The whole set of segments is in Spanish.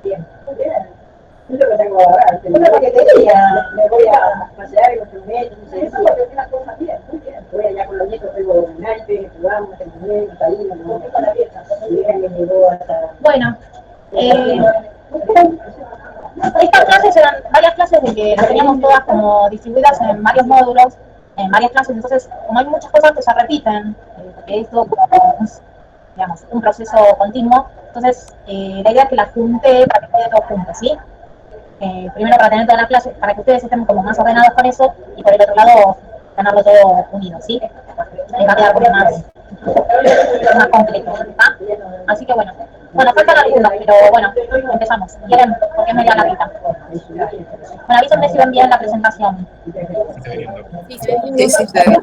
Bien, muy bien. Es lo que tengo ahora. Es lo que te decía, me voy a pasear con los nietos, no sé, eso es lo que una cosa bien, muy bien. Voy allá con los nietos, tengo un naipe, jugamos, tengo un niño, cariño, no, es para la fiesta. Y me llegó hasta... Bueno, estas clases eran varias clases de que las teníamos todas como distribuidas en varios módulos, en varias clases, entonces como hay muchas cosas que se repiten, porque esto es, digamos, un proceso continuo, entonces la idea es que las junte para que quede todo junto, ¿sí? Primero para tener todas las clases, para que ustedes estén como más ordenados con eso, y por el otro lado tenerlo todo unido, ¿sí? Va a quedar como más completo, ¿tá? Así que bueno, faltan algunos, pero bueno, empezamos. ¿Quieren? Porque es media larguita. Bueno, avísenme si ven bien la presentación. Sí, sí, se ve.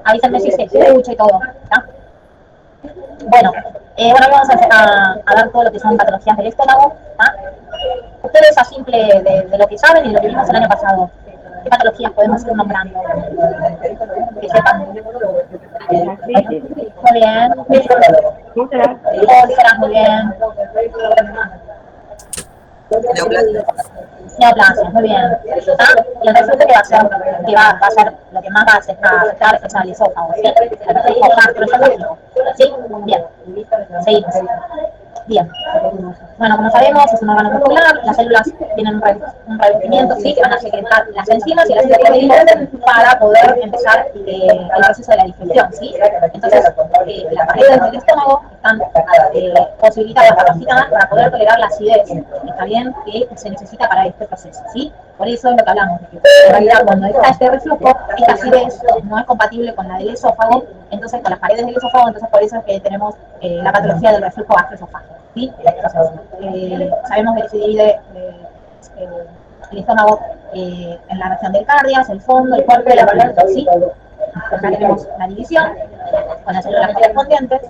Avísenme si se escucha y todo, ¿tá? Bueno, bueno, vamos a dar todo lo que son patologías del estómago, ¿tá? Ustedes a simple de lo que saben y de lo que vimos el año pasado, ¿qué patologías podemos ir nombrando? Que sepan. Muy bien. Úlceras, muy bien. Neoplasias, muy bien. ¿Ah? Y el reflujo que va a ser, va a ser lo que más va a afectar es al esófago, ¿sí? El reflujo gastroesofágico. ¿Sí? Bien. Seguimos. Bien. Bueno, como sabemos, es un órgano muscular, las células tienen un revestimiento, ¿sí? Que van a secretar las enzimas y las citocinas para poder empezar el proceso de la digestión, ¿sí? Entonces, las paredes del estómago están posibilitadas, capacitadas para poder tolerar la acidez, está bien, que se necesita para este proceso, ¿sí? Por eso es lo que hablamos, de que en realidad cuando está este reflujo, esta acidez no es compatible con la del esófago, entonces con las paredes del esófago, entonces por eso es que tenemos la patología del reflujo gastroesofágico, ¿sí? Entonces, sabemos que se divide el estómago en la región del cardias, el fondo, el cuerpo y la garganta, ¿sí? Acá tenemos la división con las células correspondientes.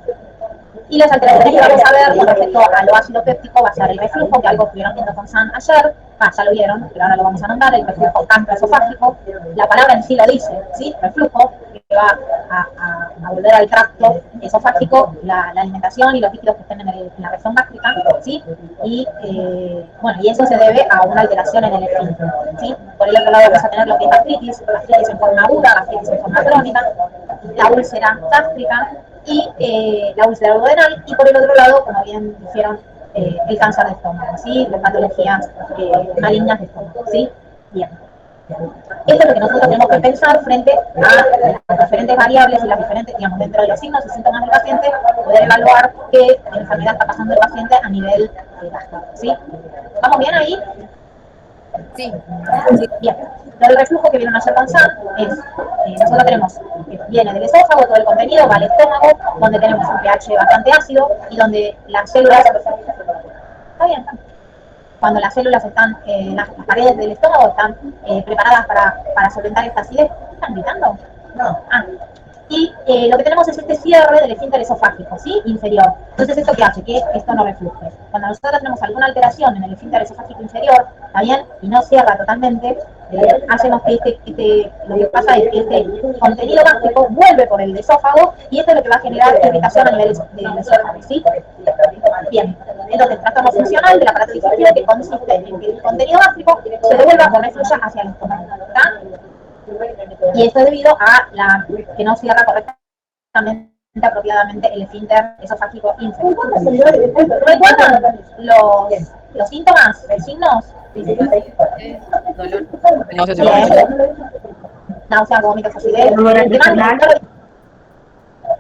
Y las alteraciones que vamos a ver con respecto a lo ácido péptico va a ser el reflujo, que algo estuvieron viendo con San ayer, ya lo vieron, pero ahora lo vamos a nombrar, el reflujo gastroesofágico. La palabra en sí lo dice, ¿sí? Reflujo, que va a volver al tracto esofágico, la alimentación y los líquidos que estén en la región gástrica, ¿sí? Y, bueno, y eso se debe a una alteración en el esfínter, ¿sí? Por el otro lado vamos a tener lo que es gastritis en forma aguda, gastritis en forma crónica, la úlcera gástrica, y la úlcera duodenal, y por el otro lado, como bien dijeron, el cáncer de estómago, ¿sí? Las patologías malignas de estómago, ¿sí? Bien. Esto es lo que nosotros tenemos que pensar frente a las diferentes variables y las diferentes, digamos, dentro de los signos y síntomas del paciente, poder evaluar qué enfermedad está pasando el paciente a nivel gástrico, ¿sí? ¿Vamos bien ahí? Sí. Bien. Lo del reflujo que vieron ayer con Sam es, nosotros tenemos, viene del esófago, todo el contenido, va al estómago, donde tenemos un pH bastante ácido y donde las células, está bien, cuando las células están, las paredes del estómago están preparadas para solventar esta acidez. ¿Están gritando? No. Ah. Y lo que tenemos es este cierre del esfínter esofágico, ¿sí? Inferior. Entonces, ¿esto qué hace? Que esto no refluje. Cuando nosotros tenemos alguna alteración en el esfínter esofágico inferior, ¿está bien? Y no cierra totalmente, hacemos que lo que pasa es que este contenido gástrico vuelve por el esófago y esto es lo que va a generar irritación a nivel del esófago, ¿sí? Bien. Entonces, trastorno funcional del aparato digestivo que consiste en que el contenido gástrico se devuelva o refluya hacia el estómago, ¿está? Y esto es debido a que no cierra correctamente, apropiadamente el esfínter esofágico inferior. ¿Recuerdan los síntomas, los signos? Náusea, vómitos, acidez.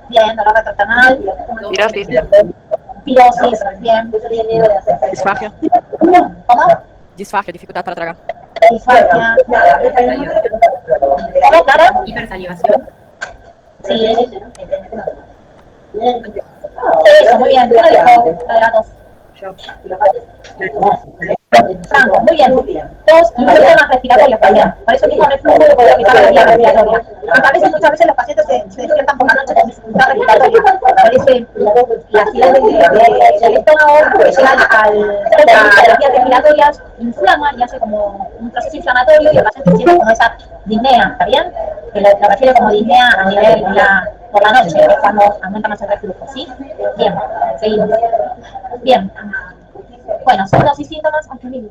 Bien, dolor retroesternal. Pirosis. Pirosis, bien. Disfagia. ¿Cómo? Disfagia, dificultad para tragar. Disfagia. ¿Cómo, Clara? Hipersalivación. Sí. Eso, muy bien. ¿Qué lo dijo? Lo de la tos. Franco, muy bien. Tos y problemas respiratorios también. Por eso mismo reflujo lo puede quitar la vía respiratoria. Porque a veces, muchas veces los pacientes se despiertan por la noche con dificultad respiratoria. Parece la acidez del estómago que llega a las vías respiratorias, inflama y hace como un proceso inflamatorio y el paciente siente como esa disnea, ¿está bien? Que lo refiere como disnea a nivel por la noche, es cuando aumenta más el reflujo, ¿sí? Bien, seguimos. Bien. Bueno, signos y síntomas, aunque mira,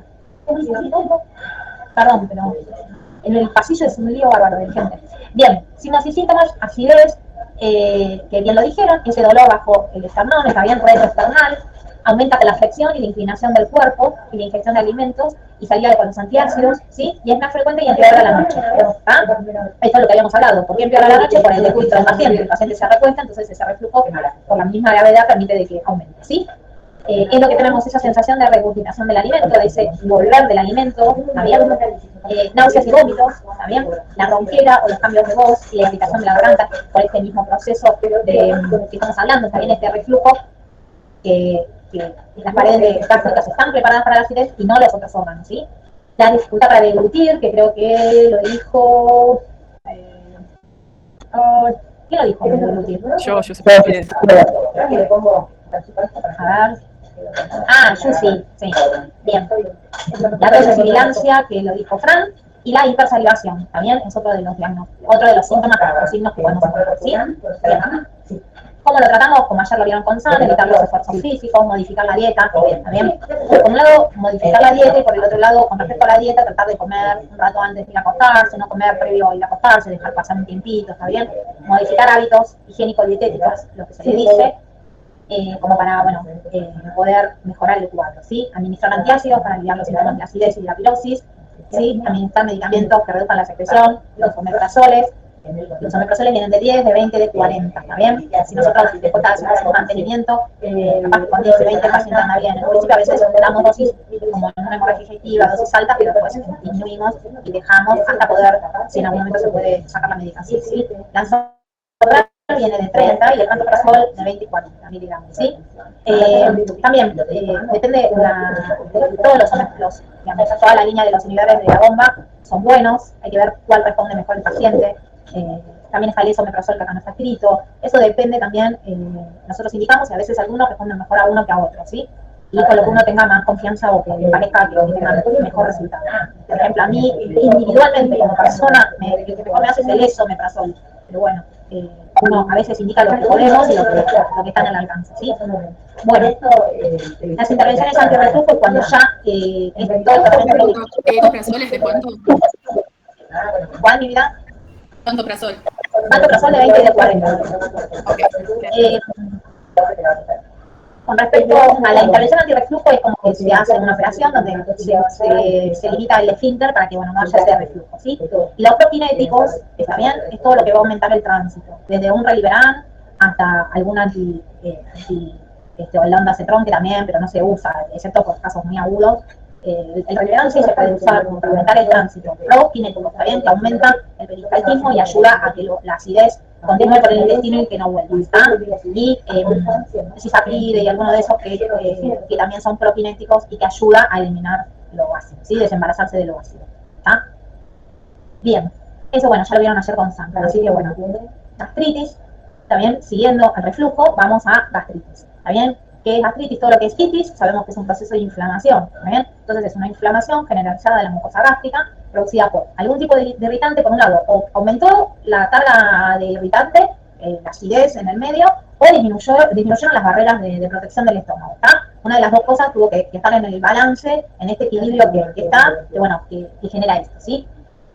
perdón, pero en el pasillo es un lío bárbaro de gente. Bien, signos y síntomas, acidez, que bien lo dijeron, ese dolor bajo el esternón, está bien, retroesternal, aumenta la flexión y la inclinación del cuerpo y la ingestión de alimentos y salida con los antiácidos, ¿sí? Y es más frecuente y empeora la noche, ¿está? Esto es lo que habíamos hablado. ¿Por qué empeora la noche? Por el descuido del paciente. El paciente se recuesta, entonces ese reflujo por la misma gravedad permite de que aumente, ¿sí? Es lo que tenemos esa sensación de regurgitación del alimento, de ese volver del alimento, ¿también? Náuseas y vómitos, ¿también? La ronquera o los cambios de voz y la irritación de la garganta por este mismo proceso que estamos hablando, también este reflujo que las paredes gástricas están preparadas para la acidez y no los otros órganos, ¿sí? La dificultad para deglutir, que creo que lo dijo... ¿quién lo dijo? Deglutir? Yo sé. A ver... yo sí. Bien. La tosesibilancia, que lo dijo Fran, y la hipersalivación, también es otro de los diagnósticos, otro de los síntomas o signos que podemos encontrar, ¿sí? Bien. ¿Cómo lo tratamos? Como ayer lo vieron con Sandra, evitar los esfuerzos físicos, modificar la dieta, ¿también? Por un lado, modificar la dieta y por el otro lado, con respecto a la dieta, tratar de comer un rato antes de ir a acostarse, no comer previo a ir a acostarse, dejar pasar un tiempito, ¿está bien? Modificar hábitos higiénico-dietéticos, lo que se le dice, como para, poder mejorar el cuadro, ¿sí? Administrar antiácidos para aliviar los síntomas de la acidez y de la pirosis, ¿sí? Administrar medicamentos que reduzcan la secreción, los omeprazoles. Los omeprazoles vienen de 10, de 20, de 40, ¿está bien? Si nosotros después hacemos un mantenimiento, capaz que con 10 y 20 el paciente anda bien. En el principio a veces damos dosis como en una hemorragia digestiva, dosis altas, pero después disminuimos y dejamos hasta poder, si en algún momento se puede sacar la medicación, ¿sí? La viene de 30 y el pantoprazol de 20 y 40 miligramos, ¿sí? También depende de todos los digamos, toda la línea de los inhibidores de la bomba son buenos, hay que ver cuál responde mejor el paciente. También está el esomeprazol que acá no está escrito, eso depende también, nosotros indicamos y a veces algunos responden mejor a uno que a otro, ¿sí? Y con lo que uno tenga más confianza o que le parezca que tenga mejor resultado. Por ejemplo, a mí individualmente como persona, lo que mejor me hace es el esomeprazol, pero bueno, uno a veces indica lo que podemos y lo que está en el alcance, ¿sí? Bueno, las intervenciones antirreflujo cuando ya es todo el tratamiento. ¿Pantoprazol de cuánto? ¿Cuál, mi vida? Pantoprazol. Pantoprazol de 20 y de 40. Okay. Con respecto a la intervención antirreflujo, es como que se hace una operación donde se limita el esfínter para que no haya ese reflujo, ¿sí? Y los prokinéticos, está bien, es todo lo que va a aumentar el tránsito, desde un Reliberan hasta algún o el ondansetron que también, pero no se usa, excepto por casos muy agudos. El Reliberan sí se puede usar para aumentar el tránsito. Prokinéticos, está bien, que aumenta el peristaltismo y ayuda a que la acidez continúe por el intestino y que no vuelva, ¿está? Y cisapride y alguno de esos que también son prokinéticos y que ayuda a eliminar lo ácido, ¿sí? Desembarazarse de lo ácido, ¿está? Bien, eso ya lo vieron ayer con Sandra, así que gastritis, también siguiendo el reflujo, vamos a gastritis, ¿está bien? ¿Qué es gastritis? Todo lo que es itis, sabemos que es un proceso de inflamación, ¿está bien? Entonces es una inflamación generalizada de la mucosa gástrica producida por algún tipo de irritante, por un lado, o aumentó la carga de irritante, la acidez en el medio, o disminuyeron las barreras de protección del estómago, ¿está? Una de las dos cosas tuvo que estar en el balance, en este equilibrio que está, que genera esto, ¿sí?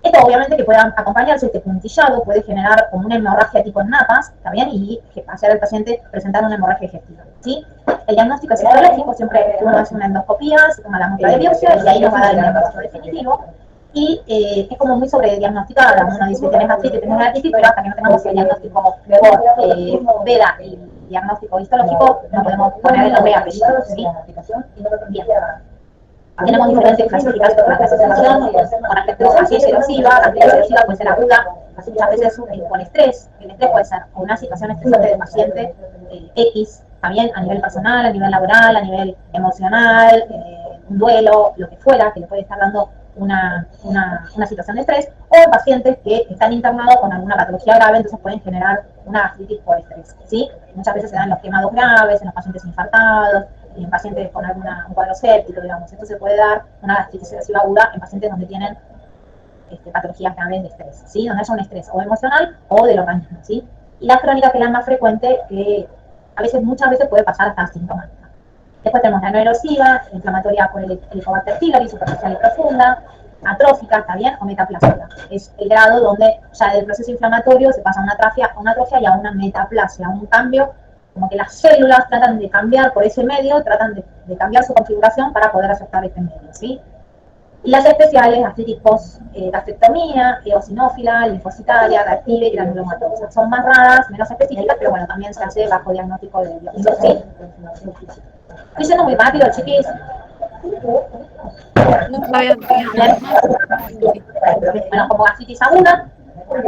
Esto obviamente que puede acompañarse, este puntillado puede generar como una hemorragia tipo en napas, ¿está bien? Y hacer al paciente presentar una hemorragia digestiva, ¿sí? El diagnóstico es histológico, siempre uno hace una endoscopía, se toma la muestra de biopsia y ahí nos va a dar el diagnóstico definitivo. Y es como muy sobrediagnosticada, uno dice tenés gastritis, tenés gastritis, pero hasta que no tengamos el diagnóstico por veda y diagnóstico histológico, no podemos poner el nombre y apellido, ¿sí? Bien. Tenemos diferentes clasificaciones para clasificación, con respecto a gastritis erosiva, gastritis erosiva puede ser aguda, muchas veces con estrés, el estrés puede ser una situación estresante del paciente X, también a nivel personal, a nivel laboral, a nivel emocional, un duelo, lo que fuera, que le puede estar dando una situación de estrés, o en pacientes que están internados con alguna patología grave, entonces pueden generar una gastritis por estrés, ¿sí? Muchas veces se dan los quemados graves, en los pacientes infartados, en pacientes con un cuadro séptico, digamos. Esto se puede dar una gastritis erosiva aguda en pacientes donde tienen patologías graves de estrés, ¿sí? Donde haya un estrés o emocional o del organismo, ¿sí? Y la crónica, que es la más frecuente, que muchas veces puede pasar hasta asintomática. Después tenemos la no erosiva, inflamatoria por el Helicobacter pylori, superficial y profunda, atrófica, ¿está bien? O metaplásica. Es el grado donde ya del proceso inflamatorio se pasa a una atrofia y a una metaplasia, a un cambio, como que las células tratan de cambiar por ese medio, tratan de cambiar su configuración para poder aceptar este medio, ¿sí? Y las especiales, gastritis post-gastrectomía, eosinófila, linfocitaria, reactiva y granulomatosa. Son más raras, menos específicas, pero bueno, también se hace bajo diagnóstico de biopsia, ¿sí? Estoy yendo muy rápido, chiquis. No, está bien. Bueno, como gastritis aguda,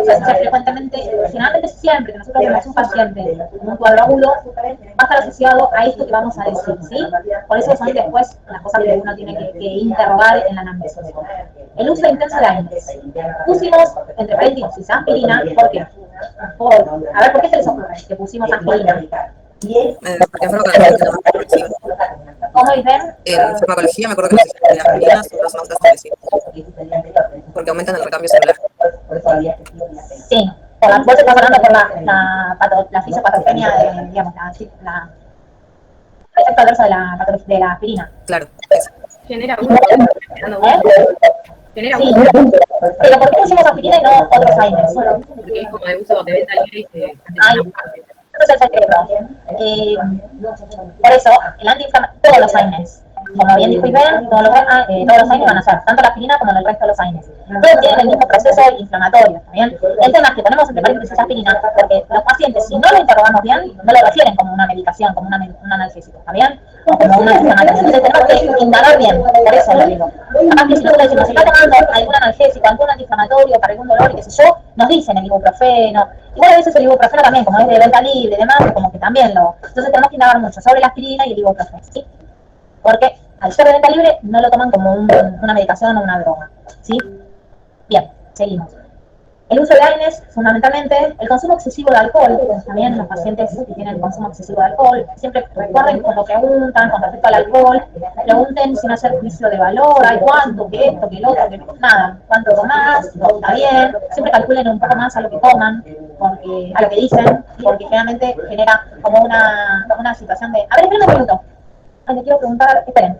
se hace frecuentemente, generalmente siempre que nosotros vemos un paciente con un cuadro agudo, va a estar asociado a esto que vamos a decir, ¿sí? Por eso son después las cosas que uno tiene que interrogar en la anamnesis. El uso intenso de AINES. Pusimos, entre paréntesis, aspirina, ¿por qué? A ver, ¿por qué se les ocurre que pusimos aspirina? Porque en farmacología no progresiva. ¿Cómo dicen? En farmacología me acuerdo que las aspirinas son las más gastrosías, porque aumentan el recambio celular. Sí, vos estás hablando por la fisiopatogenia de, digamos, la efecto adverso de la aspirina. Claro, eso. Genera Sí, pero ¿por qué pusimos aspirina y no otros AINES? porque es como de uso de venta libre y que Eso es el cerebro. Por eso, el antiinflamatorio, todos los AINES, como bien dijo Iván, todos los AINES van a ser, tanto la aspirina como el resto de los AINES. Todos tienen el mismo proceso inflamatorio, ¿está bien? El tema es que ponemos entre paréntesis aspirina porque los pacientes, si no lo interrogamos bien, no lo refieren como una medicación, como un analgésico, ¿está bien? O como un antiinflamatorio. Entonces tenemos que indagar bien, por eso lo digo. Además que si nosotros decimos, si está tomando algún analgésico, algún antiinflamatorio para algún dolor y qué sé yo, nos dicen el ibuprofeno. Igual a veces el ibuprofeno también, como es de venta libre y demás, como que también lo... Entonces tenemos que indagar mucho sobre la aspirina y el ibuprofeno, ¿sí? Porque al ser de venta libre no lo toman como una medicación o una droga, ¿sí? Bien, seguimos. El uso de AINES, fundamentalmente, el consumo excesivo de alcohol, también los pacientes que tienen consumo excesivo de alcohol, siempre recuerden cuando preguntan con respecto al alcohol, pregunten sin hacer juicio de valor, ay, cuánto, que esto, que el otro, que nada, cuánto tomás, está bien, siempre calculen un poco más a lo que toman, porque, a lo que dicen, porque generalmente genera como una situación de, a ver, esperen un minuto, ay, le quiero preguntar, esperen.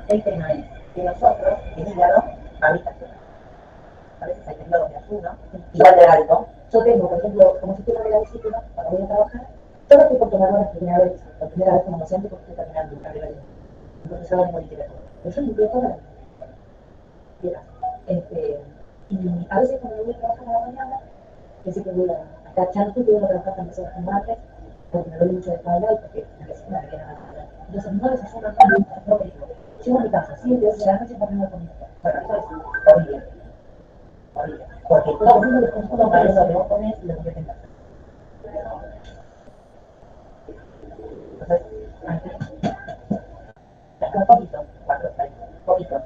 El tema es que nosotros, el hígado, a veces hay periodos de ayuno, igual de alto. Yo tengo, por ejemplo, como si tuviera la disciplina, cuando voy a trabajar, yo no estoy por tomar la primera vez como docente porque estoy terminando una carrera de profesora de literatura. Pero yo limpio toda la vida. Y a veces cuando voy a trabajar a la mañana, que sé que voy a estar chanto y voy a trabajar con personas como antes, porque me doy mucho de espalda y porque la vecina me queda mal. Entonces no desayuno nada, no me digo. Llego a mi casa, 7 de la noche para comer comida. Bueno, eso es horrible. Horrible. Porque todo el mundo les consumo para eso que vos comes y lo que tengas. Entonces, antes, un poquito, 4 6, un poquito,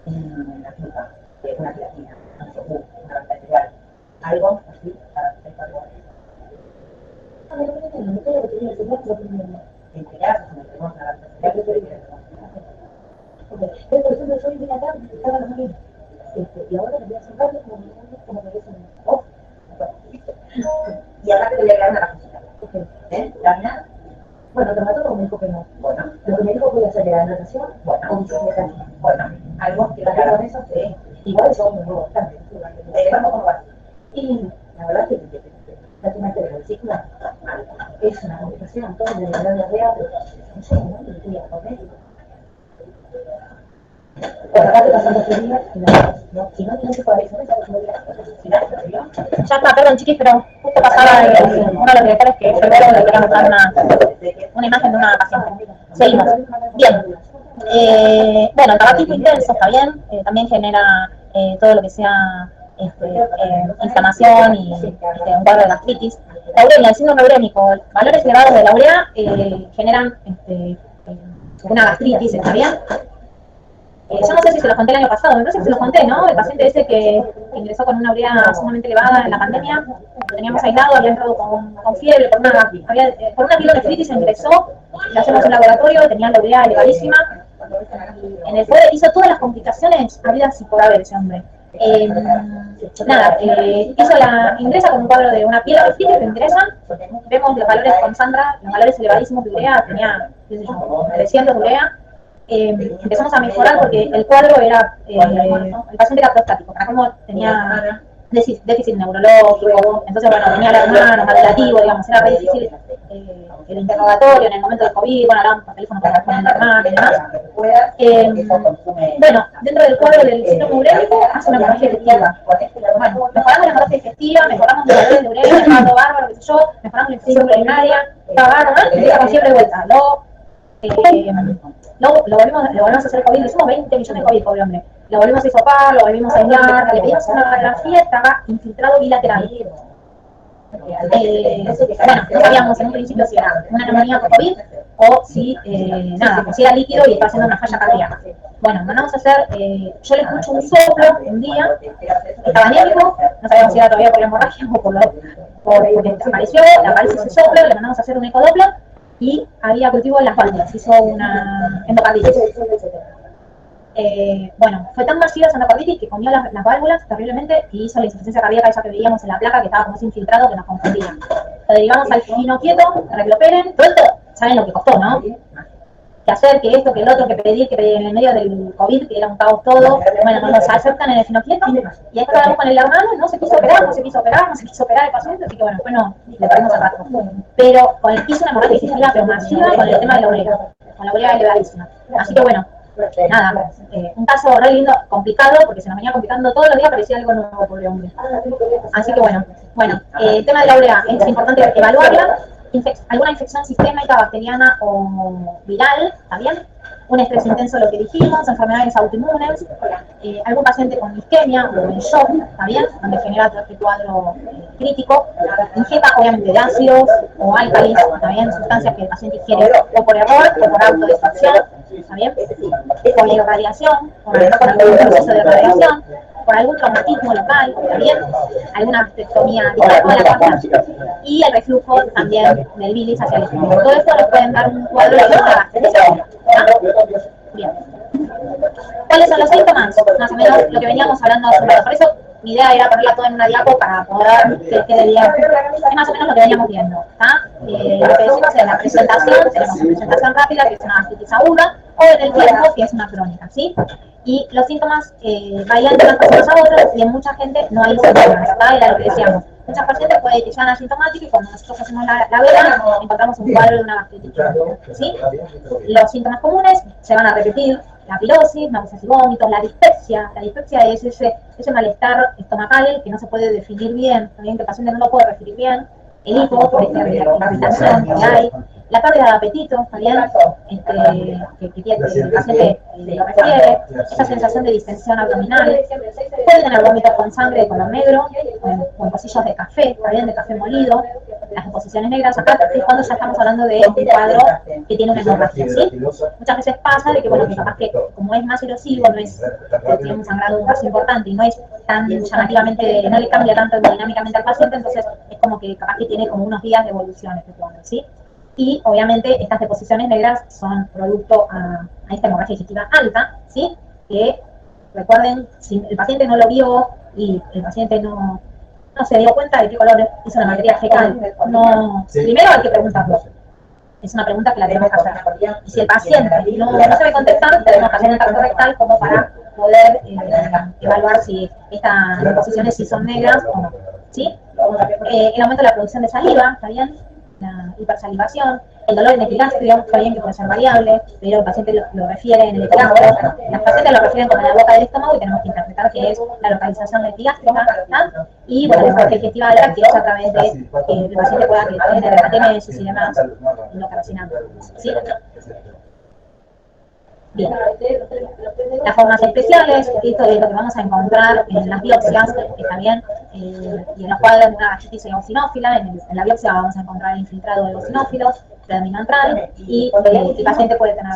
una fruta, una creatina, un yogur, una barra integral, algo así para hacer algo así. A ver, no todo lo que tiene que ser nuestro primero. En este caso, si nos tenemos una barra integral, yo estoy bien. Por ejemplo, yo vine acá y estaba en la mañana. Y ahora me voy a hacer radio como me dicen vos. Y aparte te voy a crear una cajita. ¿Eh? ¿La nada? Bueno, traumatólogo me dijo que no. Bueno, lo que me dijo voy a hacer la natación. Bueno, un de bueno, algo que la con eso, sí. Igual yo me muevo bastante. Vamos como va. Y la verdad que la tomaste de la cicla es una complicación, todo de la diarrea, pero no sé, ¿no? Me estoy a comer. Bueno, acá te pasan 2 días y no, si no tienes que pagar eso, Ya está, perdón chiquis, pero justo pasaba uno de los directores que yo luego le quería mostrar una imagen de una paciente. Seguimos. Bien. Bueno, el tabaquismo intenso está bien, también genera todo lo que sea inflamación y un cuadro de gastritis. La urea, el síndrome urémico, valores elevados de la urea generan una gastritis, ¿está bien? Yo no sé si se los conté el año pasado, me parece que se los conté, ¿no? El paciente ese que ingresó con una urea sumamente elevada en la pandemia, lo teníamos aislado, había entrado con fiebre, por una pielonefritis ingresó, le hacemos un laboratorio, tenía la urea elevadísima, en el cual hizo todas las complicaciones habidas y por haber ese hombre. Ingresa con un cuadro de una pielonefritis, lo ingresan, vemos los valores con Sandra, los valores elevadísimos de urea, tenía, qué sé yo, 300 de urea. Empezamos a mejorar porque el cuadro era, el paciente era prostático, para cómo tenía déficit neurológico, entonces bueno, tenía la hermana, madurativo, digamos, era re difícil el interrogatorio en el momento del COVID, bueno, hablaban por teléfono para responder la hermana y demás. Bueno, dentro del cuadro del síndrome urémico hace una hemorragia digestiva. Bueno, mejoramos la hemorragia digestiva, mejoramos los valores de urea, estaba todo bárbaro, qué sé yo, mejoramos la infección urinaria, estaba bárbaro, y con fiebre de vuelta. Lo volvimos a hacer COVID, le hicimos 20 millones de COVID, pobre hombre. Lo volvimos a hisopar, lo volvimos a aislar, le pedimos una radiografía, estaba infiltrado bilateral. Bueno, no sabíamos en un principio si era una neumonía por COVID o si, si era líquido y estaba haciendo una falla cardíaca. Bueno, mandamos a hacer, yo le escucho un soplo un día, estaba anémico, no sabíamos si era todavía por la hemorragia o porque apareció ese soplo, le mandamos a hacer un ecodoppler y había cultivo en las válvulas, hizo una endocarditis. Bueno, fue tan masiva esa endocarditis que comió las válvulas terriblemente y hizo la insuficiencia cardíaca esa que veíamos en la placa que estaba como ese infiltrado que nos confundía. Lo derivamos al finoquieto para que lo operen. Todo esto, saben lo que costó, ¿no? Que hacer, que esto, que el otro, que pedir en el medio del COVID, que era un caos todo. Bueno, nos aceptan en el finoquieto y ahí estábamos con el hermano, no se quiso operar el paciente, así que bueno, después no, le perdimos el rato. Pero hizo una hemorragia digestiva, pero masiva con el tema de la urea, con la urea elevadísima. Así que bueno, nada, un caso re lindo, complicado, porque se nos venía complicando todos los días, parecía algo nuevo, pobre hombre. Así que bueno, el tema de la urea es importante evaluarla. Alguna infección sistémica, bacteriana o viral, ¿está bien? Un estrés intenso, lo que dijimos, enfermedades autoinmunes, algún paciente con isquemia o en shock, ¿está bien? Donde genera todo este cuadro crítico, ingesta obviamente de ácidos o álcalis, ¿está bien? Sustancias que el paciente ingiere o por error o por autodestrucción, ¿está bien? Por irradiación, por algún proceso de radiación, por algún traumatismo local, ¿está bien? Alguna mastectomía de la panza y el reflujo también del bilis hacia el estómago. Todo esto nos pueden dar un cuadro de gastritis. Bien. ¿Cuáles son los síntomas? Más o menos lo que veníamos hablando hace un rato. Por eso mi idea era ponerla toda en una diapo para poder que quede bien. Es más o menos lo que veníamos viendo. Lo que decimos en la presentación, tenemos una presentación rápida, que es una gastritis aguda, o en el tiempo, que es una crónica, ¿sí? Y los síntomas varían de unas personas a otras y en mucha gente no hay síntomas, ¿tá? Era lo que decíamos. Muchas pacientes pueden que sean asintomáticos y cuando nosotros hacemos la veda encontramos un cuadro de una gastritis, ¿sí? Los síntomas comunes se van a repetir: la pirosis, náuseas y vómitos, la dispepsia. La dispepsia es ese malestar estomacal que no se puede definir bien, también que el paciente no lo puede definir bien. El hipo, por esta irritación que hay. La pérdida de apetito, también, que el paciente lo refiere, esa sensación de distensión abdominal, puede tener vómitos con sangre de color negro, o en pocillos de café, también de café molido, las deposiciones negras, acá es cuando ya estamos hablando de un cuadro que tiene una hemorragia, ¿sí? Muchas veces pasa de que, bueno, que capaz que como es más erosivo, no es, tiene un sangrado más importante y no es tan llamativamente, no le cambia tanto dinámicamente al paciente, entonces es como que capaz que tiene como unos días de evolución este cuadro, ¿sí? Y obviamente estas deposiciones negras son producto a esta hemorragia digestiva alta, ¿sí? Que recuerden, si el paciente no lo vio y el paciente no se dio cuenta de qué color es una materia fecal, primero hay que preguntarlo. Es una pregunta que la tenemos que hacer. Y si el paciente no sabe contestar, tenemos que hacer el tacto rectal como para poder evaluar si estas deposiciones sí son negras o no, ¿sí? El aumento de la producción de saliva, ¿está bien? La hipersalivación, el dolor en epigastrio, está bien que puede ser variable, pero el paciente lo refiere en el epigastrio, las pacientes lo refieren como en la boca del estómago y tenemos que interpretar que es la localización epigástrica, ¿no? Y bueno, la hemorragia digestiva alta, que es a través de que el paciente pueda tener ATMS y demás, y no carcinando, ¿sí? Bien. Las formas especiales, esto es lo que vamos a encontrar en las biopsias, también, y en los cuadros de una gastritis eosinófila. En la biopsia vamos a encontrar infiltrado de eosinófilos, predominio antral, y el paciente puede tener,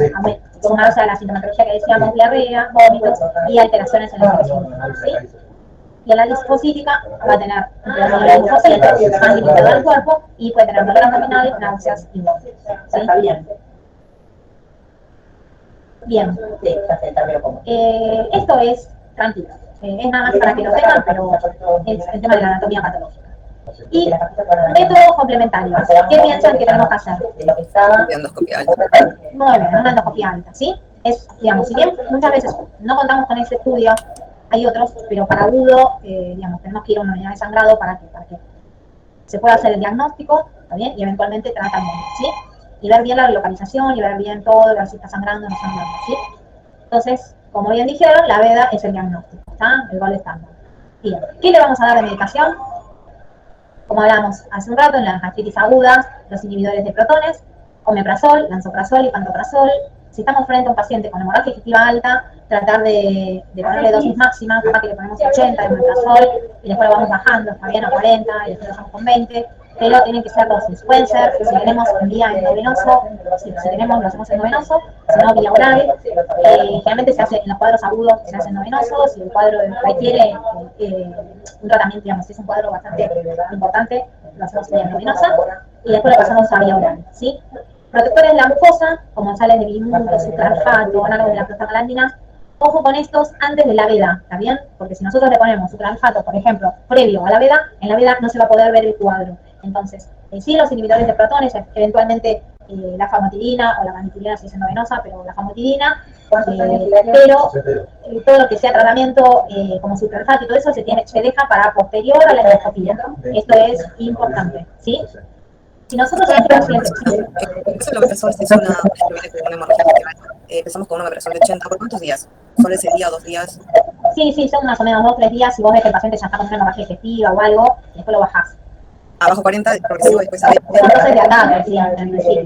sumarse a la sintomatología que decíamos, diarrea, vómitos y alteraciones en la secreción, ¿sí? Y en la linfocítica va a tener un predominio linfocítico más limitado del cuerpo y puede tener dolor abdominal, náuseas y vómitos, ¿sí? Bien, esto es tranquilo, es nada más para que lo tengan, pero es el tema de la anatomía patológica. Y métodos complementarios, ¿qué piensan que tenemos que hacer? Endoscopia alta. Muy bien, una endoscopia alta, ¿sí? Es, digamos, si bien muchas veces no contamos con ese estudio, hay otros, pero para agudo, digamos, tenemos que ir a una unidad de sangrado para que se pueda hacer el diagnóstico, ¿está bien? Y eventualmente tratamiento, ¿sí? Y ver bien la localización, y ver bien todo, ver si está sangrando o no sangrando, ¿sí? Entonces, como bien dijeron, la veda es el diagnóstico, ¿está? El gol estándar. Bien, ¿qué le vamos a dar de medicación? Como hablamos hace un rato, en las gastritis agudas, los inhibidores de protones, omeprazol, lansoprazol y pantoprazol. Si estamos frente a un paciente con hemorragia digestiva alta, tratar de ponerle dosis máximas, capaz que le ponemos 80 de omeprazol y después lo vamos bajando, está bien, a 40 y después lo dejamos con 20, pero tienen que ser dosis. Pueden ser, si tenemos en vía endovenoso, si tenemos, lo hacemos endovenoso, si no, vía oral. Generalmente se hace en los cuadros agudos, se hace endovenoso, si el cuadro requiere un tratamiento, digamos, si es un cuadro bastante importante, lo hacemos vía endovenosa y después lo pasamos a vía oral, ¿sí? Protectores de la mucosa, como sales de bimuto, sucralfato, análogos de la prostaglandina. Ojo con estos antes de la veda, ¿está bien? Porque si nosotros le ponemos sucralfato, por ejemplo, previo a la veda, en la veda no se va a poder ver el cuadro. Entonces, sí, los inhibidores de protones, eventualmente la famotidina o la vanitidina si es endovenosa, pero la famotidina, pero todo lo que sea tratamiento como sucralfato y todo eso se deja para posterior a la endoscopia. Esto es importante, ¿sí? Si nosotros en este paciente... Eso es lo que pasó, es una que viene con una hemorragia digestiva. Empezamos con una operación de 80. ¿Por cuántos días? ¿Solo ese día o 2 días? Sí, son más o menos 2 o 3 días. Si vos ves que el paciente ya está con una hemorragia digestiva o algo, después lo bajás. Abajo 40, progresivo, después a 20. Entonces de acá, decía, en principio.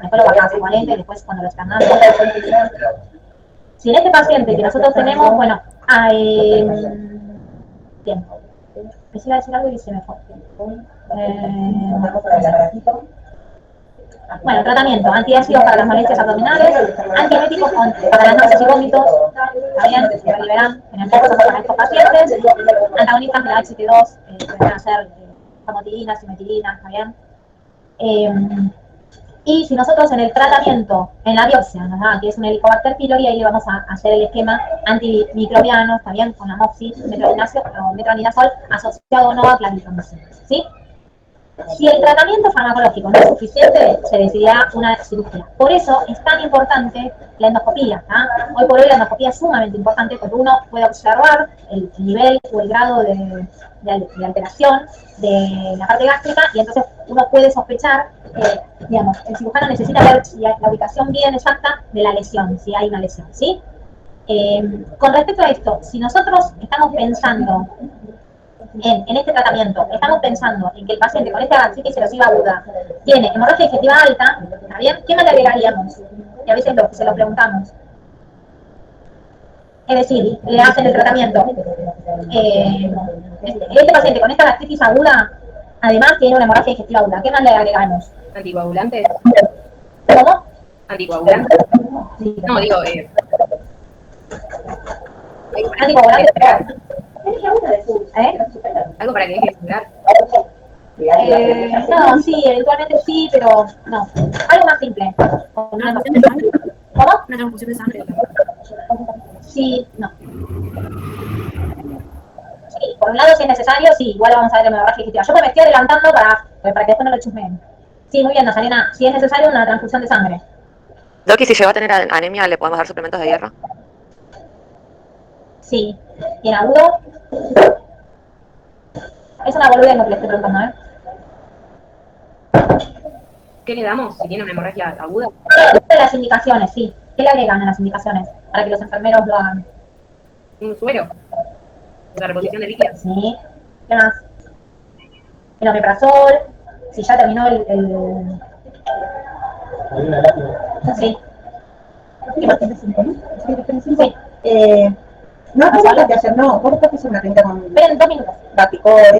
Después lo bajás a 40 y después cuando lo estás. Si en este paciente que nosotros tenemos, bueno, bien. Quisiera decir algo y se me fue. Bueno, tratamiento, antiácidos para las molestias abdominales, antieméticos para las náuseas y vómitos, ¿está bien? Se liberan generalmente para estos pacientes, antagonistas de la HT2, pueden ser famotidina, simetilina, ¿está bien? Y si nosotros en el tratamiento, en la biopsia, nos da que es un Helicobacter pylori, ahí le vamos a hacer el esquema antimicrobiano, ¿está bien? Con amoxil, metronidazol, asociado o no a claritromicina, ¿sí? Si el tratamiento farmacológico no es suficiente, se decidirá una cirugía. Por eso es tan importante la endoscopía. Hoy por hoy la endoscopía es sumamente importante porque uno puede observar el nivel o el grado de alteración de la parte gástrica y entonces uno puede sospechar, digamos, el cirujano necesita ver si hay la ubicación bien exacta de la lesión, si hay una lesión, ¿sí? Con respecto a esto, si nosotros estamos pensando en este tratamiento, estamos pensando en que el paciente con esta gastritis erosiva aguda tiene hemorragia digestiva alta, ¿está bien? ¿Qué más le agregaríamos? Y a veces se lo preguntamos. Es decir, le hacen el tratamiento. Este paciente con esta gastritis aguda, además tiene una hemorragia digestiva aguda. ¿Qué más le agregamos? ¿Anticoagulantes? ¿Cómo? ¿Anticoagulantes? No, digo, Anticoagulantes. algo para que deje de sangrar. No, sí, eventualmente sí, pero no. Algo más simple. ¿Cómo? ¿Una transfusión de sangre? Sí, no. Sí, por un lado si es necesario, sí, igual vamos a ver la hemorragia digestiva. Yo me estoy adelantando para que después no lo chusmeen. Sí, muy bien, Nazarena. Si es necesario, una transfusión de sangre. Doc, ¿y si llegó a tener anemia, le podemos dar suplementos de hierro? Sí. ¿Y en agudo? Es una boludez lo que le estoy preguntando, ¿eh? ¿Qué le damos si tiene una hemorragia aguda? Las indicaciones, sí. ¿Qué le agregan a las indicaciones para que los enfermeros lo hagan? Un suero. La reposición de líquidos. Sí. ¿Qué más? El omeprazol. Si ya terminó el... Sí. ¿Qué más tienes? Sí. No, no sabes qué hacer, no. Vos estás haciendo una renta con Esperen 2 minutos. Baticore.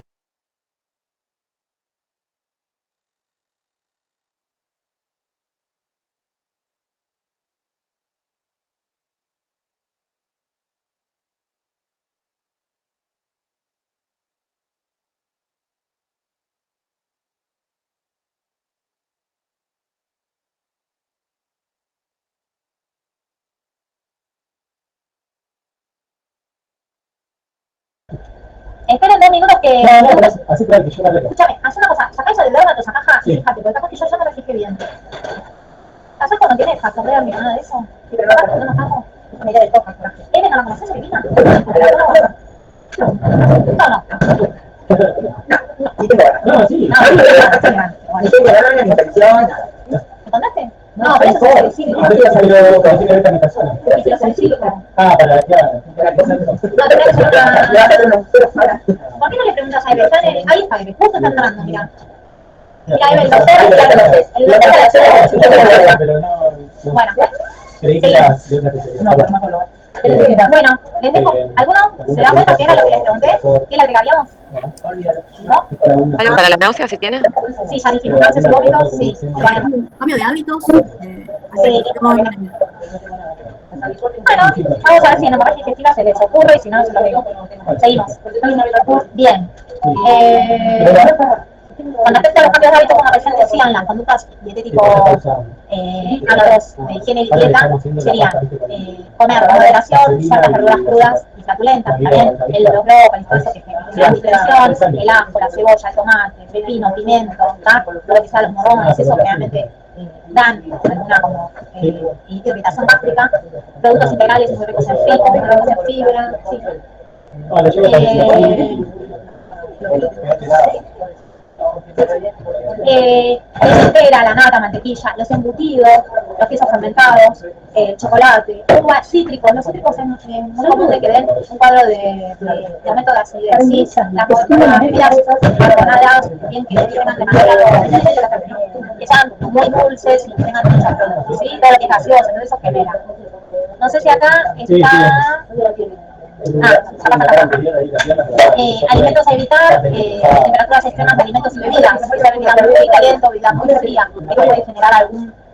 Esperen 2 minutos que... No, no, así claro que yo la arreglo. Escúchame, haz una cosa, sacá eso del dedo de esa caja y Sí. fíjate, porque capaz que yo no me fijé bien. ¿Sabes cuando tiene factor ni nada de eso? Sí, pero ¿No nos hago? mira de toca. ¿Eve no la conoces, Divina? No, no. Sí, te voy a No, sí. Ni que llevar una infección. ¿Me contaste? No, pero eso es salicílico. Así que salió para decir esta mi persona. Y si lo salicílico. Ah, para, claro. No, tenés que hacer una... Le va a hacer unos ceros para. ¿Por qué no le preguntas a Eve? Ahí está Eve, justo está entrando, mira. Mira, Eve, el Ya doctor, te lo sé. el doctor de la ciudad. Pero no. Bueno, Creí que era de otra especialidad. No, pero no con lo bueno, les dejo. ¿Alguno se da cuenta que era lo que les pregunté? ¿Qué le agregaríamos? ¿No? ¿Algo para la náusea si tiene? Sí, ya dijimos, náuseas y vómitos, sí. Bueno, Cambio de hábitos. sí. Bueno, vamos a ver si en hemorragia digestiva se les ocurre y si no, se lo digo. Seguimos. Bien. Con respecto a los cambios de hábitos, como recién decían, las conductas dietéticos, hábitos de higiene y dieta serían comer con moderación ciertas verduras crudas y flatulentas, también los brócolis, todo eso que genera nutrición, el ajo, la cebolla, el tomate, el pepino, pimiento, lo que sea los morrones, eso realmente dan alguna como irritación gástrica, productos integrales muy ricos en fibra, sí. Bueno, yo entera, la nata, mantequilla, los embutidos, los quesos fermentados, el chocolate, uvas cítricos. Los cítricos es muy común de que den un cuadro de aumento de acidez, ¿sí? Las bebidas carbonadas, bien que tengan demasiado, que sean muy dulces y que tengan muchos productos, ¿sí? Todo lo que es gaseoso, entonces eso genera. No sé si acá está... alimentos a evitar, temperaturas extremas de alimentos y bebidas, bebida muy caliente o bebida muy fría, esto puede generar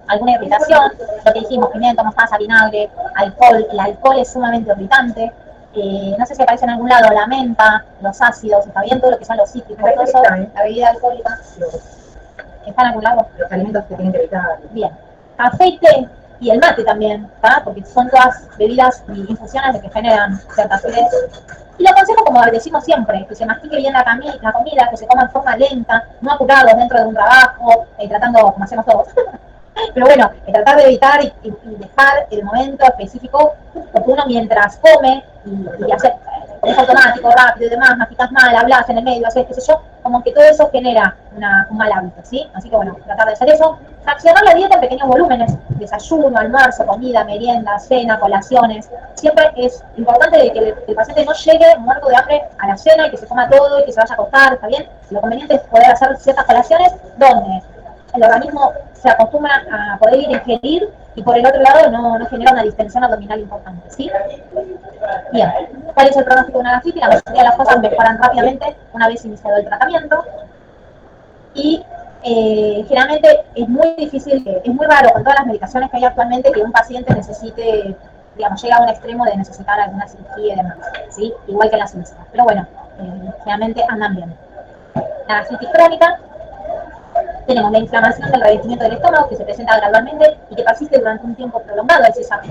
alguna irritación. Lo que dijimos, pimiento, mostaza, vinagre, alcohol. El alcohol es sumamente irritante. No sé si aparece en algún lado la menta, los ácidos, está bien, todo lo que son los cítricos, todo eso, la bebida alcohólica. ¿Está en algún lado? Los alimentos que tienen que evitar. Bien. Café y té y el mate también, ¿tá? Porque son todas bebidas y infusiones que generan cierta acidez. Y lo aconsejo, como decimos siempre, que se mastique bien la comida, que se coma en forma lenta, no apurados dentro de un trabajo, tratando como hacemos todos. Pero bueno, tratar de evitar y dejar el momento específico, porque uno mientras come y hace, es automático, rápido y demás, masticas mal, hablas en el medio, haces qué sé yo, como que todo eso genera un mal hábito, ¿sí? Así que bueno, tratar de hacer eso. Fraccionar la dieta en pequeños volúmenes, desayuno, almuerzo, comida, merienda, cena, colaciones. Siempre es importante que el paciente no llegue muerto de hambre a la cena y que se coma todo y que se vaya a acostar, ¿está bien? Lo conveniente es poder hacer ciertas colaciones donde el organismo se acostumbra a poder ingerir y por el otro lado no genera una distensión abdominal importante, ¿sí? Bien, ¿cuál es el pronóstico de una gastritis? La mayoría de las cosas mejoran rápidamente una vez iniciado el tratamiento y generalmente es muy difícil, es muy raro con todas las medicaciones que hay actualmente que un paciente necesite, digamos, llega a un extremo de necesitar alguna cirugía y demás, ¿sí? Igual que las úlceras, pero bueno, generalmente andan bien. La gastritis crónica, tenemos la inflamación del revestimiento del estómago que se presenta gradualmente y que persiste durante un tiempo prolongado, es esa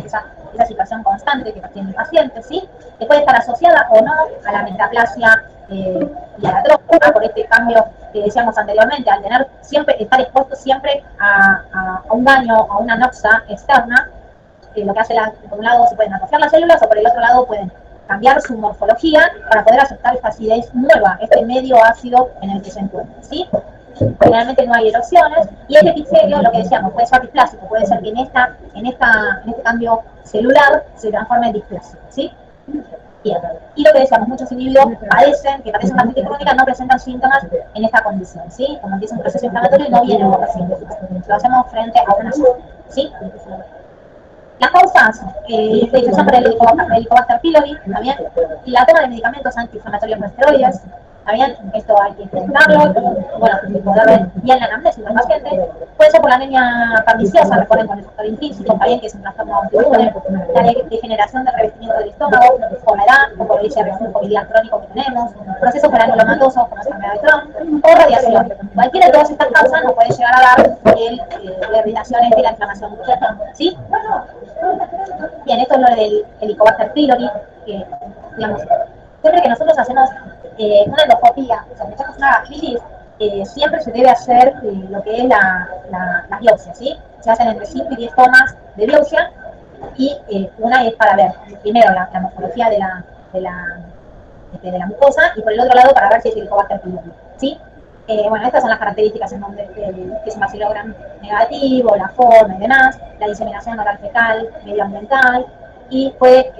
situación constante que tiene el paciente, ¿sí? Que puede estar asociada o no a la metaplasia y a la trópica, por este cambio que decíamos anteriormente, al estar expuesto siempre a un daño, a una noxa externa, lo que hace por un lado se pueden atrofiar las células o por el otro lado pueden cambiar su morfología para poder aceptar esta acidez nueva, este medio ácido en el que se encuentra, ¿sí? Generalmente no hay erosiones y este epitelio, lo que decíamos, puede ser displásico, puede ser que en este cambio celular se transforme en displásico, ¿sí? Bien. Y lo que decíamos, muchos individuos que padecen gastritis crónica no presentan síntomas en esta condición, ¿sí? Como empieza un proceso inflamatorio y no vienen los síntomas. Lo hacemos frente a una ¿sí? Las causas de infección por el Helicobacter pylori, ¿también? Y la toma de medicamentos antiinflamatorios no esteroides, ¿también? Esto hay que intentarlo, bueno, poder ver bien la anamnesis del paciente. Puede ser por la anemia perniciosa, recuerden con el factor intrínseco, también que es un trastorno autoinmune, la degeneración del revestimiento del estómago, por la edad, o por ese reflujo biliar crónico que tenemos, procesos granulomatosos como enfermedad de Crohn, o radiación. Cualquiera de todas estas causas nos puede llegar a dar la irritación y la inflamación muscular, ¿sí? Bien, esto es lo del Helicobacter pylori, que, digamos, siempre que nosotros hacemos una endoscopía, o sea, que echamos una gastritis, siempre se debe hacer lo que es la biopsia, ¿sí? Se hacen entre 5 y 10 tomas de biopsia, y una es para ver, primero, la morfología de la mucosa, y por el otro lado para ver si es Helicobacter pylori, ¿sí? Bueno, estas son las características en donde es un bacilogram negativo, la forma y demás, la diseminación oral fecal, medioambiental, y puede,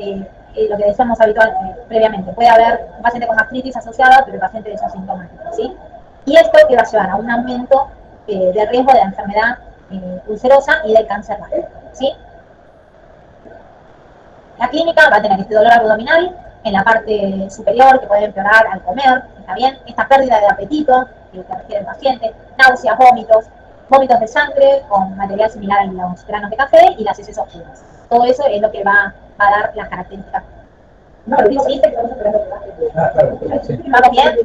lo que decíamos habitual previamente, puede haber un paciente con gastritis asociada, pero el paciente es asintomático, ¿sí? Y esto que va a llevar a un aumento de riesgo de la enfermedad ulcerosa y del cáncer renal, ¿sí? La clínica va a tener este dolor abdominal en la parte superior que puede empeorar al comer, ¿está bien? Esta pérdida de apetito que requiere el paciente, náuseas, vómitos de sangre con material similar a los granos de café y las heces oscuras. Todo eso es lo que va a dar las características. ¿Sí? ¿Vamos bien?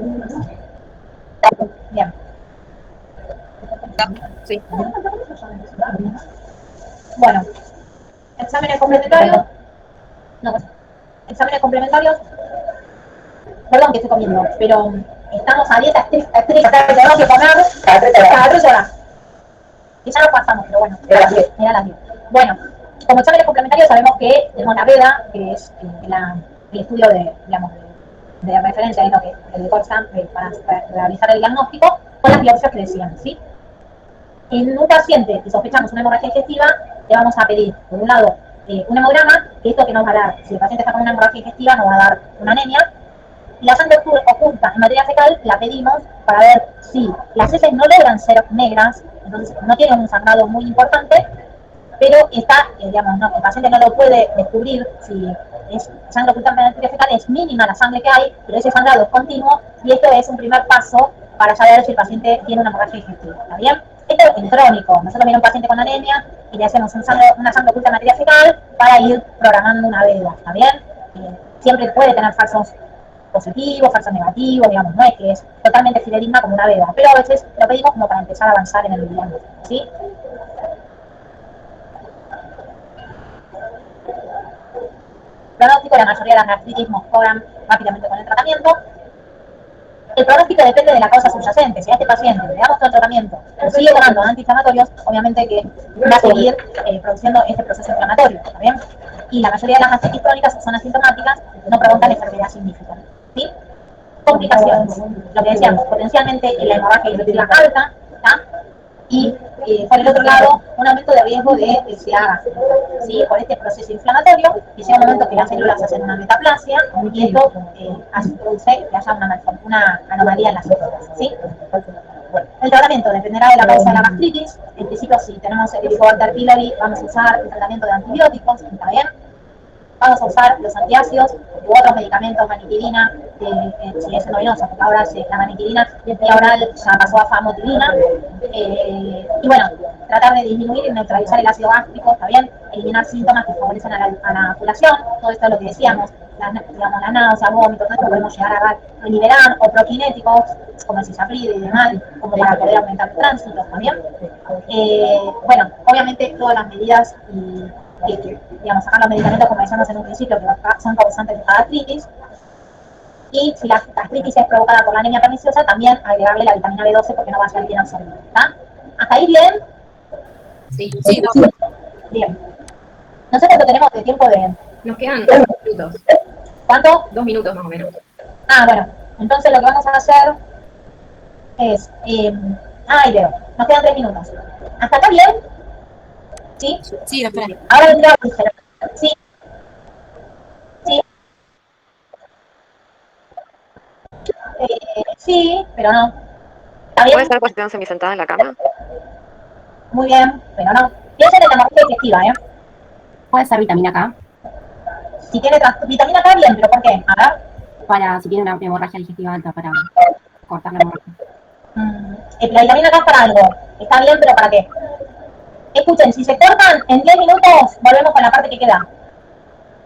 Bien. Sí. Bueno, exámenes complementarios. No, exámenes complementarios. Perdón que estoy comiendo, pero estamos a dieta estricta, tenemos que comer cada 3 horas. Y ya lo pasamos, pero bueno, era las 10. Bueno, como exámenes complementarios sabemos que tenemos la veda, que es el estudio de referencia, ¿no? Que el Colsam para realizar el diagnóstico, con las biopsias que decíamos, ¿sí? En un paciente que sospechamos una hemorragia digestiva, le vamos a pedir, por un lado, un hemograma, que esto que nos va a dar, si el paciente está con una hemorragia digestiva, nos va a dar una anemia. Y la sangre oculta en materia fecal la pedimos para ver si las heces no logran ser negras, entonces no tienen un sangrado muy importante, pero está, digamos, no, el paciente no lo puede descubrir si es sangre oculta en materia fecal, es mínima la sangre que hay, pero ese sangrado es continuo, y esto es un primer paso para saber si el paciente tiene una hemorragia digestiva, ¿está bien? Esto es el crónico. Nosotros viene un paciente con anemia y le hacemos una sangre oculta en materia fecal para ir programando una veda, ¿está bien? Siempre puede tener falsos positivos, falsos negativos, digamos, no es que es totalmente fidedigna como una veda, pero a veces lo pedimos como para empezar a avanzar en el diagnóstico, ¿sí? Pronóstico, la mayoría de las gastritis mejoran rápidamente con el tratamiento. El pronóstico depende de la causa subyacente. Si a este paciente le damos todo el tratamiento y sigue tomando antiinflamatorios, obviamente que va a seguir produciendo este proceso inflamatorio, ¿está bien? Y la mayoría de las gastritis crónicas son asintomáticas, no provocan enfermedad significativa, ¿sí? Complicaciones, lo que decíamos, potencialmente la hemorragia digestiva alta, ¿está? Y por el otro lado, un aumento de riesgo de que se haga, ¿sí? Por este proceso inflamatorio, y llega un momento que las células hacen una metaplasia, y esto produce que haya una anomalía en las células, ¿sí? El tratamiento dependerá de la causa de la gastritis. En principio, si tenemos el Helicobacter pylori, vamos a usar el tratamiento de antibióticos, ¿está bien? Vamos a usar los antiácidos u otros medicamentos, vanicilina, si es endovenosa, porque ahora la vanicilina y ahora ya pasó a famotidina. Y bueno, tratar de disminuir y neutralizar el ácido gástrico, ¿está bien? Eliminar síntomas que favorecen a la curación. Todo esto es lo que decíamos, la náusea, vómitos, esto podemos llegar a dar liberar o prokinéticos, como el cisapride y demás, como para poder aumentar el tránsito, ¿está bien? Bueno, obviamente todas las medidas digamos, sacar los medicamentos como decíamos en un principio, que son causantes de gastritis. Y si la gastritis es provocada por la anemia perniciosa, también agregarle la vitamina B12 porque no va a ser bien absorbida, ¿está? ¿Hasta ahí bien? Sí. Bien. No sé cuánto tenemos de tiempo de... Nos quedan 2 minutos. ¿Cuánto? 2 minutos más o menos. Bueno. Entonces lo que vamos a hacer es... veo. Nos quedan 3 minutos. ¿Hasta acá bien? ¿Sí? Sí, doctora. Ahora vendrá sí. Sí. Sí, pero no. ¿Está bien? ¿Puede ser posición semisentada en la cama? Muy bien, pero no. Piensen en la hemorragia digestiva, Puede ser vitamina K, Si tiene vitamina K, bien, pero ¿por qué? A ver. para si tiene una hemorragia digestiva alta, para cortar la hemorragia. La vitamina K es para algo. Está bien, pero ¿para qué? Escuchen, si se cortan en 10 minutos, volvemos con la parte que queda.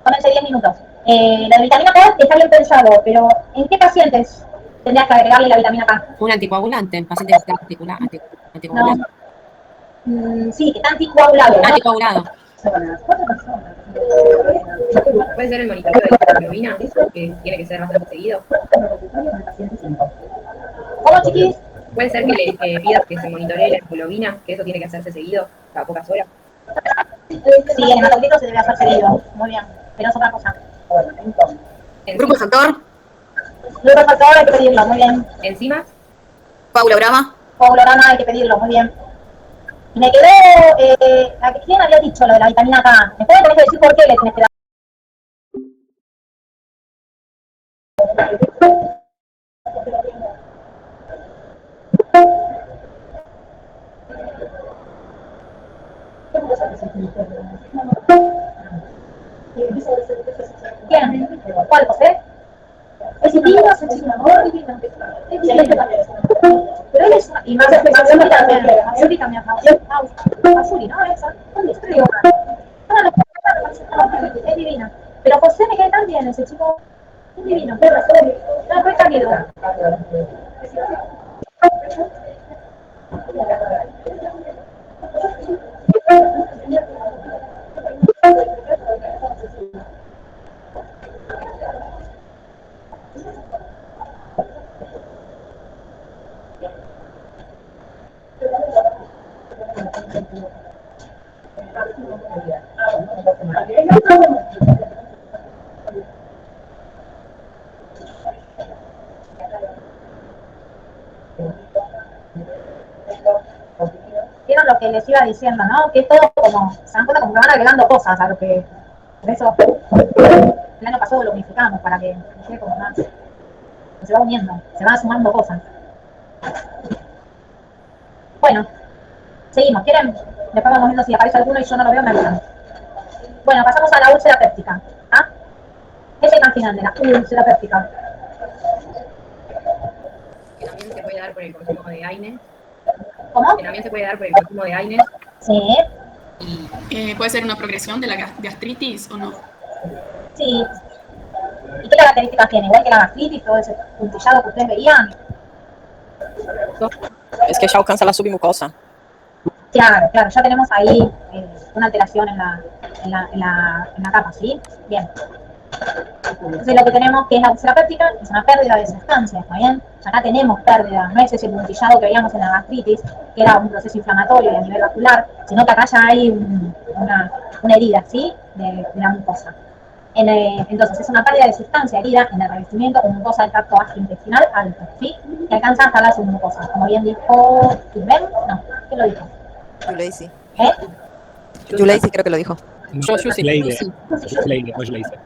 Tómense 10 minutos. La vitamina K está bien pensado, pero ¿en qué pacientes tendrías que agregarle la vitamina K? Un anticoagulante, paciente que está anticoagulante. Sí, que está anticoagulado, ¿no? Anticoagulado. Puede ser el monitoreo de la hemoglobina, que tiene que ser bastante seguido. ¿Cómo, chiquis? Puede ser que le pidas que se monitoree la hemoglobina, que eso tiene que hacerse seguido, cada pocas horas. Sí, el hematocrito se debe hacer seguido. Muy bien, pero es otra cosa. Grupo factor, Luego factor hay que pedirlo, muy bien. Enzimas, Paulograma, Coagulograma hay que pedirlo, muy bien. Y me quedó, ¿quién había dicho lo de la vitamina K? Después me tenés que decir por qué le tenés que dar. ¿Quién? ¿Cuál, José? Es divino, es un amor divino. Excelente también. Pero él es, y más Azuri también, Azuri también, Azuri, ¿no? Esa, ¿dónde estoy? Es divina. Pero José me cae tan bien, ese chico, es divino. No, fue cálido. Vieron lo que les iba diciendo, ¿no? Que es todo como, se dan cuenta como que van agregando cosas a lo que, por eso, el año pasado lo unificamos para que quede como más, se va uniendo, se van sumando cosas. Bueno, seguimos, ¿quieren? Después vamos viendo si aparece alguno y yo no lo veo, me avisan. Bueno, pasamos a la úlcera péptica. ¿Ah? ¿Qué se imaginan de la úlcera péptica? que también se puede dar por el consumo de AINES. ¿Cómo? Que también se puede dar por el consumo de AINES. Sí, Y ¿Puede ser una progresión de la gastritis o no? sí. ¿Y qué características tiene? Igual que la gastritis, todo ese puntillado que ustedes veían. es que ya alcanza la submucosa. Claro, claro, ya tenemos ahí una alteración en la capa, ¿sí? Bien. Entonces lo que tenemos que es la úlcera péptica, es una pérdida de sustancia, ¿está bien? Acá tenemos pérdida, no es ese puntillado que veíamos en la gastritis, que era un proceso inflamatorio y a nivel vascular, sino que acá ya hay una herida, ¿sí? De la mucosa. Entonces es una pérdida de sustancia herida en el revestimiento o mucosa del tracto gastrointestinal alto, ¿sí? Que alcanza hasta la submucosa. Como bien dijo Ven, no, ¿qué lo dijo? Yulacy. ¿Eh? Yulacy creo que lo dijo. Yo sí. Leide, Leide, o Leide.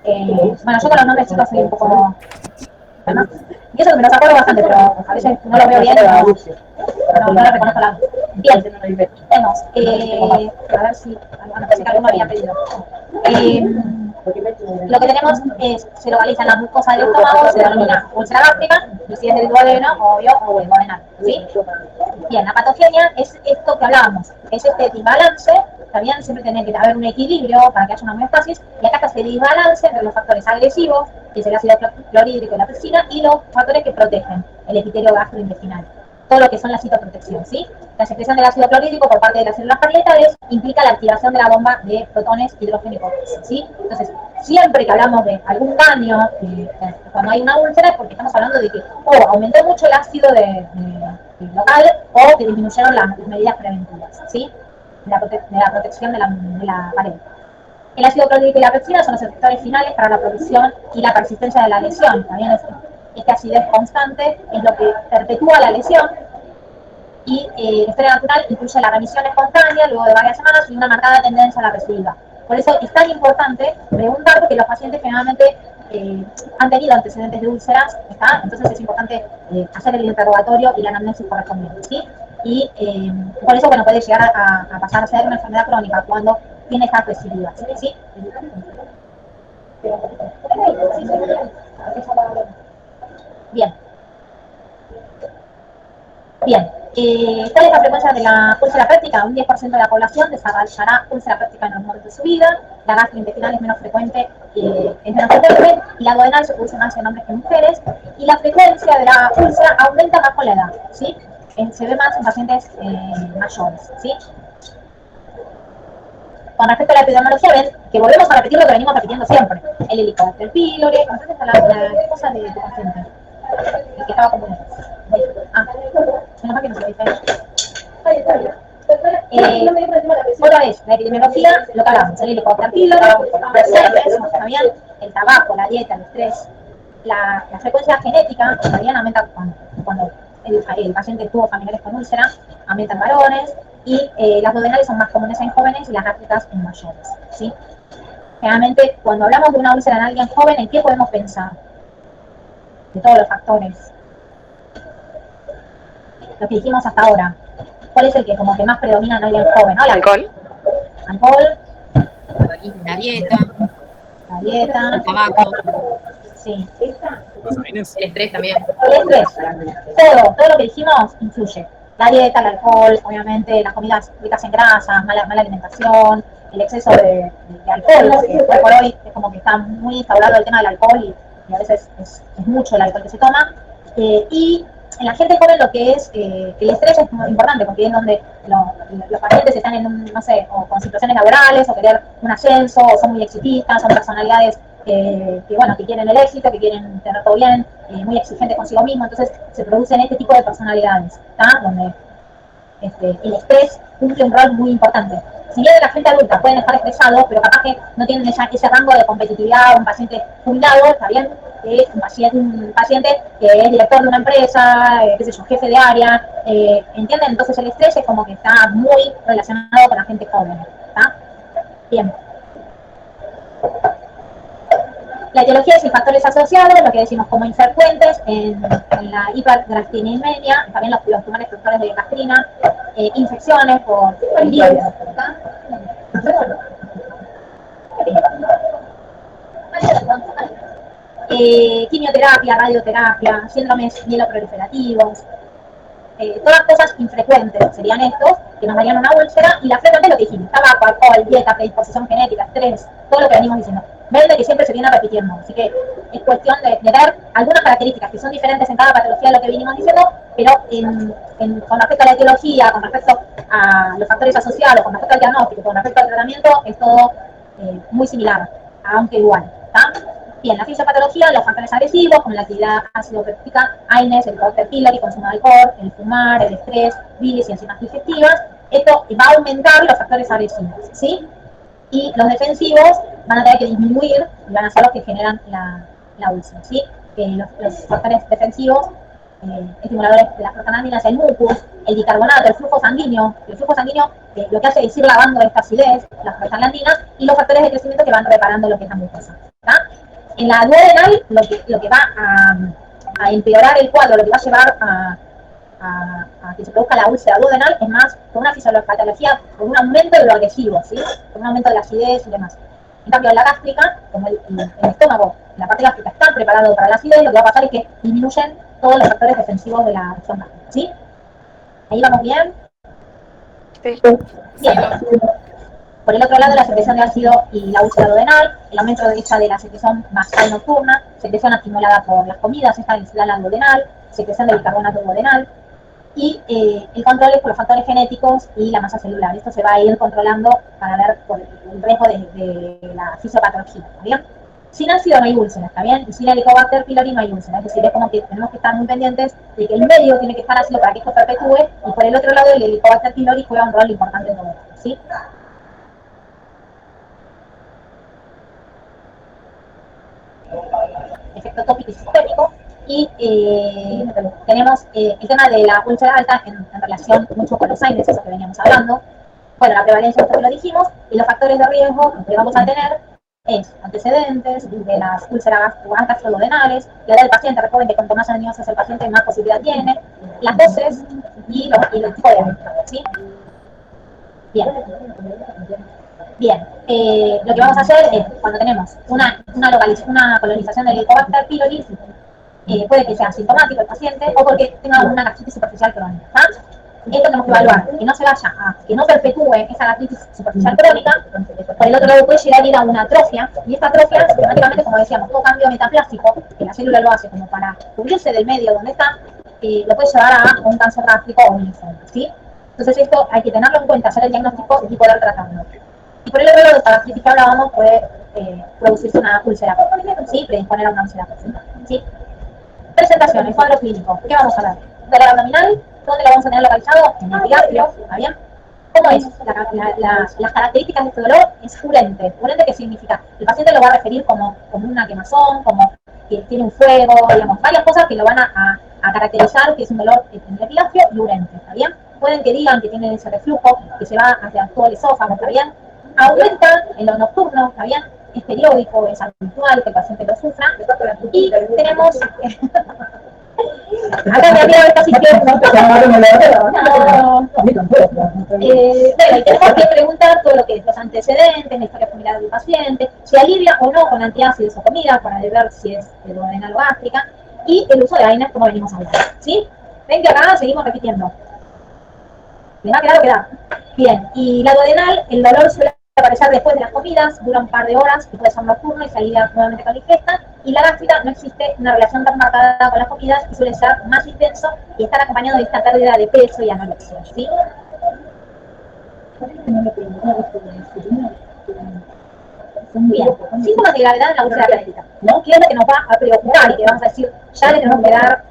Bueno, yo con los nombres chicos soy un poco... ¿no? Y eso que me los acuerdo bastante, pero a veces no lo veo bien, no lo reconozco la... Bien, tenemos, a ver si... Bueno, pensé que alguno había pedido. Lo que tenemos es, se localiza en la mucosa del estómago, se denomina úlcera gástrica, y si es del duodeno, obvio, o el duodenal, ¿sí? Bien, la patogenia es esto que hablábamos, es este desbalance, también siempre tiene que haber un equilibrio para que haya una homeostasis, y acá está ese desbalance entre los factores agresivos, que es el ácido clorhídrico y la pepsina, y los factores que protegen el epitelio gastrointestinal. Todo lo que son la citoprotección, ¿sí? La secreción del ácido clorhídrico por parte de las células parietales implica la activación de la bomba de protones, hidrógeno y hipófisis, ¿sí? Entonces, siempre que hablamos de algún daño, cuando hay una úlcera, es porque estamos hablando de que aumentó mucho el ácido local o que disminuyeron las medidas preventivas, ¿sí? De la protección de la pared. El ácido clorhídrico y la pepsina son los efectores finales para la producción y la persistencia de la lesión. También esta acidez constante es lo que perpetúa la lesión, y la historia natural incluye la remisión espontánea luego de varias semanas y una marcada tendencia a la recidiva. Por eso es tan importante preguntar, porque los pacientes generalmente han tenido antecedentes de úlceras, ¿está? Entonces es importante hacer el interrogatorio y la anamnesis correspondiente, ¿sí? Y por eso, bueno, puede llegar a pasar a ser una enfermedad crónica cuando tiene estas residuas, ¿sí? Bien. Bien. ¿Cuál es la frecuencia de la úlcera péptica? Un 10% de la población desarrollará úlcera péptica en algún momento de su vida. La gastrointestinal es menos frecuente, y la duodenal se produce más en hombres que en mujeres. Y la frecuencia de la úlcera aumenta más con la edad, ¿sí? Se ve más en pacientes mayores, ¿sí? Con respecto a la epidemiología, ven que volvemos a repetir lo que venimos repitiendo siempre. El Helicobacter pylori, ¿conoces a la cosa de tu paciente? El que estaba como menos mal que no se lo dice. Otra vez, la epidemiología, lo que hablamos, el Helicobacter pylori, está bien, el tabaco, la dieta, el estrés, la frecuencia genética también aumenta cuando el paciente tuvo familiares con úlcera, aumentan varones, y las duodenales son más comunes en jóvenes y las gástricas en mayores, ¿sí? Generalmente, cuando hablamos de una úlcera en alguien joven, ¿en qué podemos pensar? De todos los factores. Lo que dijimos hasta ahora. ¿Cuál es el que como que más predomina en alguien joven? ¿No? Alcohol. Alcohol. La dieta. La dieta. El tabaco. Sí. El estrés también. El estrés. Todo lo que dijimos influye. La dieta, el alcohol, obviamente, las comidas ricas en grasas, mala alimentación, el exceso de alcohol, porque hoy por hoy es como que está muy instaurado el tema del alcohol y a veces es mucho el alcohol que se toma. Y en la gente joven lo que es el estrés es muy importante, porque es donde los pacientes están en no sé, o con situaciones laborales, o querer un ascenso, o son muy exitistas, son personalidades que quieren el éxito, que quieren tener todo bien, muy exigentes consigo mismo, entonces se producen este tipo de personalidades, ¿tá? Donde el estrés cumple un rol muy importante. Si bien la gente adulta pueden estar estresados, pero capaz que no tienen ese rango de competitividad, un paciente jubilado, está bien, un paciente que es director de una empresa, qué sé yo, jefe de área, ¿entienden? Entonces el estrés es como que está muy relacionado con la gente joven, ¿está? Bien. La etiología es factores asociados, lo que decimos como infrecuentes en la hipergastrinemia, también los tumores productores de gastrina, infecciones por virus. Quimioterapia, radioterapia, síndromes mieloproliferativos, todas cosas infrecuentes serían estos, que nos darían una úlcera, y la frecuente es lo que dijimos: tabaco, alcohol, dieta, predisposición genética, estrés, todo lo que venimos diciendo. Ven de que siempre se viene repitiendo, así que es cuestión de ver algunas características que son diferentes en cada patología de lo que venimos diciendo, pero con respecto a la etiología, con respecto a los factores asociados, con respecto al diagnóstico, con respecto al tratamiento, es todo muy similar, aunque igual, ¿está? Bien, la fisiopatología, los factores agresivos, como la actividad ácido péptica, AINES, el Helicobacter pylori, consumo de alcohol, el fumar, el estrés, bilis y enzimas digestivas. Esto va a aumentar los factores agresivos, ¿sí? Y los defensivos van a tener que disminuir y van a ser los que generan la úlcera, ¿sí? Los factores defensivos, estimuladores de las prostaglandinas, el mucus, el bicarbonato, el flujo sanguíneo. El flujo sanguíneo lo que hace es ir lavando esta acidez, las prostaglandinas, y los factores de crecimiento que van reparando lo que es la mucosa, ¿está? En la duodenal, lo que va a empeorar el cuadro, lo que va a llevar a que se produzca la úlcera duodenal, es más con una fisiopatología, con un aumento de lo agresivo, ¿sí? Con un aumento de la acidez y demás. En cambio, la gástrica, como el estómago, la parte gástrica está preparado para la acidez, lo que va a pasar es que disminuyen todos los factores defensivos de la zona, ¿sí? ¿Ahí vamos bien? Sí. Bien. Por el otro lado, la secreción de ácido y la úlcera duodenal, el aumento de la secreción basal nocturna, secreción estimulada por las comidas, esta es la duodenal, secreción de bicarbonato duodenal, y el control es por los factores genéticos y la masa celular. Esto se va a ir controlando para ver por el riesgo de la fisiopatología, ¿está bien? Sin ácido no hay úlcera, ¿está bien? Y sin Helicobacter pylori no hay úlcera, es decir, es como que tenemos que estar muy pendientes de que el medio tiene que estar ácido para que esto perpetúe, y por el otro lado el Helicobacter pylori juega un rol importante en todo esto, ¿sí? Efecto tópico y sistémico, y tenemos el tema de la úlcera alta en relación mucho con los AINES, eso que veníamos hablando. Bueno, la prevalencia, esto que lo dijimos, y los factores de riesgo que vamos a tener es antecedentes de las úlceras gastroduodenales, la edad del paciente. Recuerden que cuanto más años es el paciente, más posibilidad tiene, las dosis y el tipo de hábito, ¿sí? Bien. Bien, lo que vamos a hacer es, cuando tenemos una colonización del Helicobacter pylori, puede que sea sintomático el paciente o porque tenga una gastritis superficial crónica. Esto tenemos que evaluar, que no se vaya que no perpetúe esa gastritis superficial crónica. Por el otro lado puede llegar a ir a una atrofia, y esta atrofia, sistemáticamente, como decíamos, todo cambio metaplástico, que la célula lo hace como para cubrirse del medio donde está, lo puede llevar a un cáncer gástrico o un linfoma, ¿sí? Entonces esto hay que tenerlo en cuenta, hacer el diagnóstico y poder tratarlo. Y por el otro lado, esta gastritis que hablábamos puede producirse una úlcera, ¿sí? Predisponer a una úlcera, ¿sí? Presentaciones, cuadro clínico. ¿Qué vamos a ver? Dolor abdominal. ¿Dónde lo vamos a tener localizado? En el epigastrio. ¿Está bien? ¿Cómo es? Las características de este dolor es urente. ¿Urente qué significa? El paciente lo va a referir como una quemazón, como que tiene un fuego, digamos, varias cosas que lo van a caracterizar que es un dolor en el epigastrio y urente. ¿Está bien? Pueden que digan que tienen ese reflujo, que se va hacia todo el esófago. ¿Está bien? Aumenta en lo nocturno. ¿Está bien? Es periódico, es habitual que el paciente lo sufra. Y tenemos... Acá me había esta asistiendo. Y tenemos que preguntar todo lo que es los antecedentes, la historia familiar del paciente, si alivia o no con antiácidos o comida, para ver si es duodenal o gástrica, y el uso de AINES, como venimos hablando. ¿Sí? Ven que acá seguimos repitiendo. ¿Les va a quedar o quedar? Bien, y la duodenal, el dolor suele aparecer después de las comidas, dura un par de horas y puede ser nocturno y salir nuevamente con la ingesta. Y la gástrica no existe una relación tan marcada con las comidas y suele ser más intenso y estar acompañado de esta pérdida de peso y anorexia, ¿sí? Bien, síntomas de gravedad en la úlcera gástrica, ¿no? ¿Qué es lo que nos va a preocupar y que vamos a decir, ya le tenemos que dar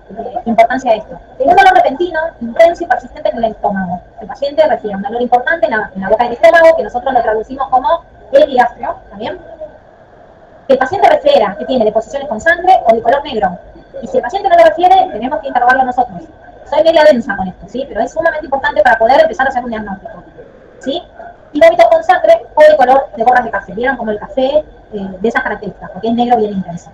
importancia a esto? Un dolor repentino, intenso y persistente en el estómago. El paciente refiere a un dolor importante en la boca del estómago, que nosotros lo traducimos como el epigastrio, ¿también? Que el paciente refiera que tiene deposiciones con sangre o de color negro. Y si el paciente no lo refiere, tenemos que interrogarlo nosotros. Soy media densa con esto, ¿sí? Pero es sumamente importante para poder empezar a hacer un diagnóstico, ¿sí? Y vómitos con sangre o de color de gorras de café. ¿Vieron como el café de esas características? Porque es negro bien intenso.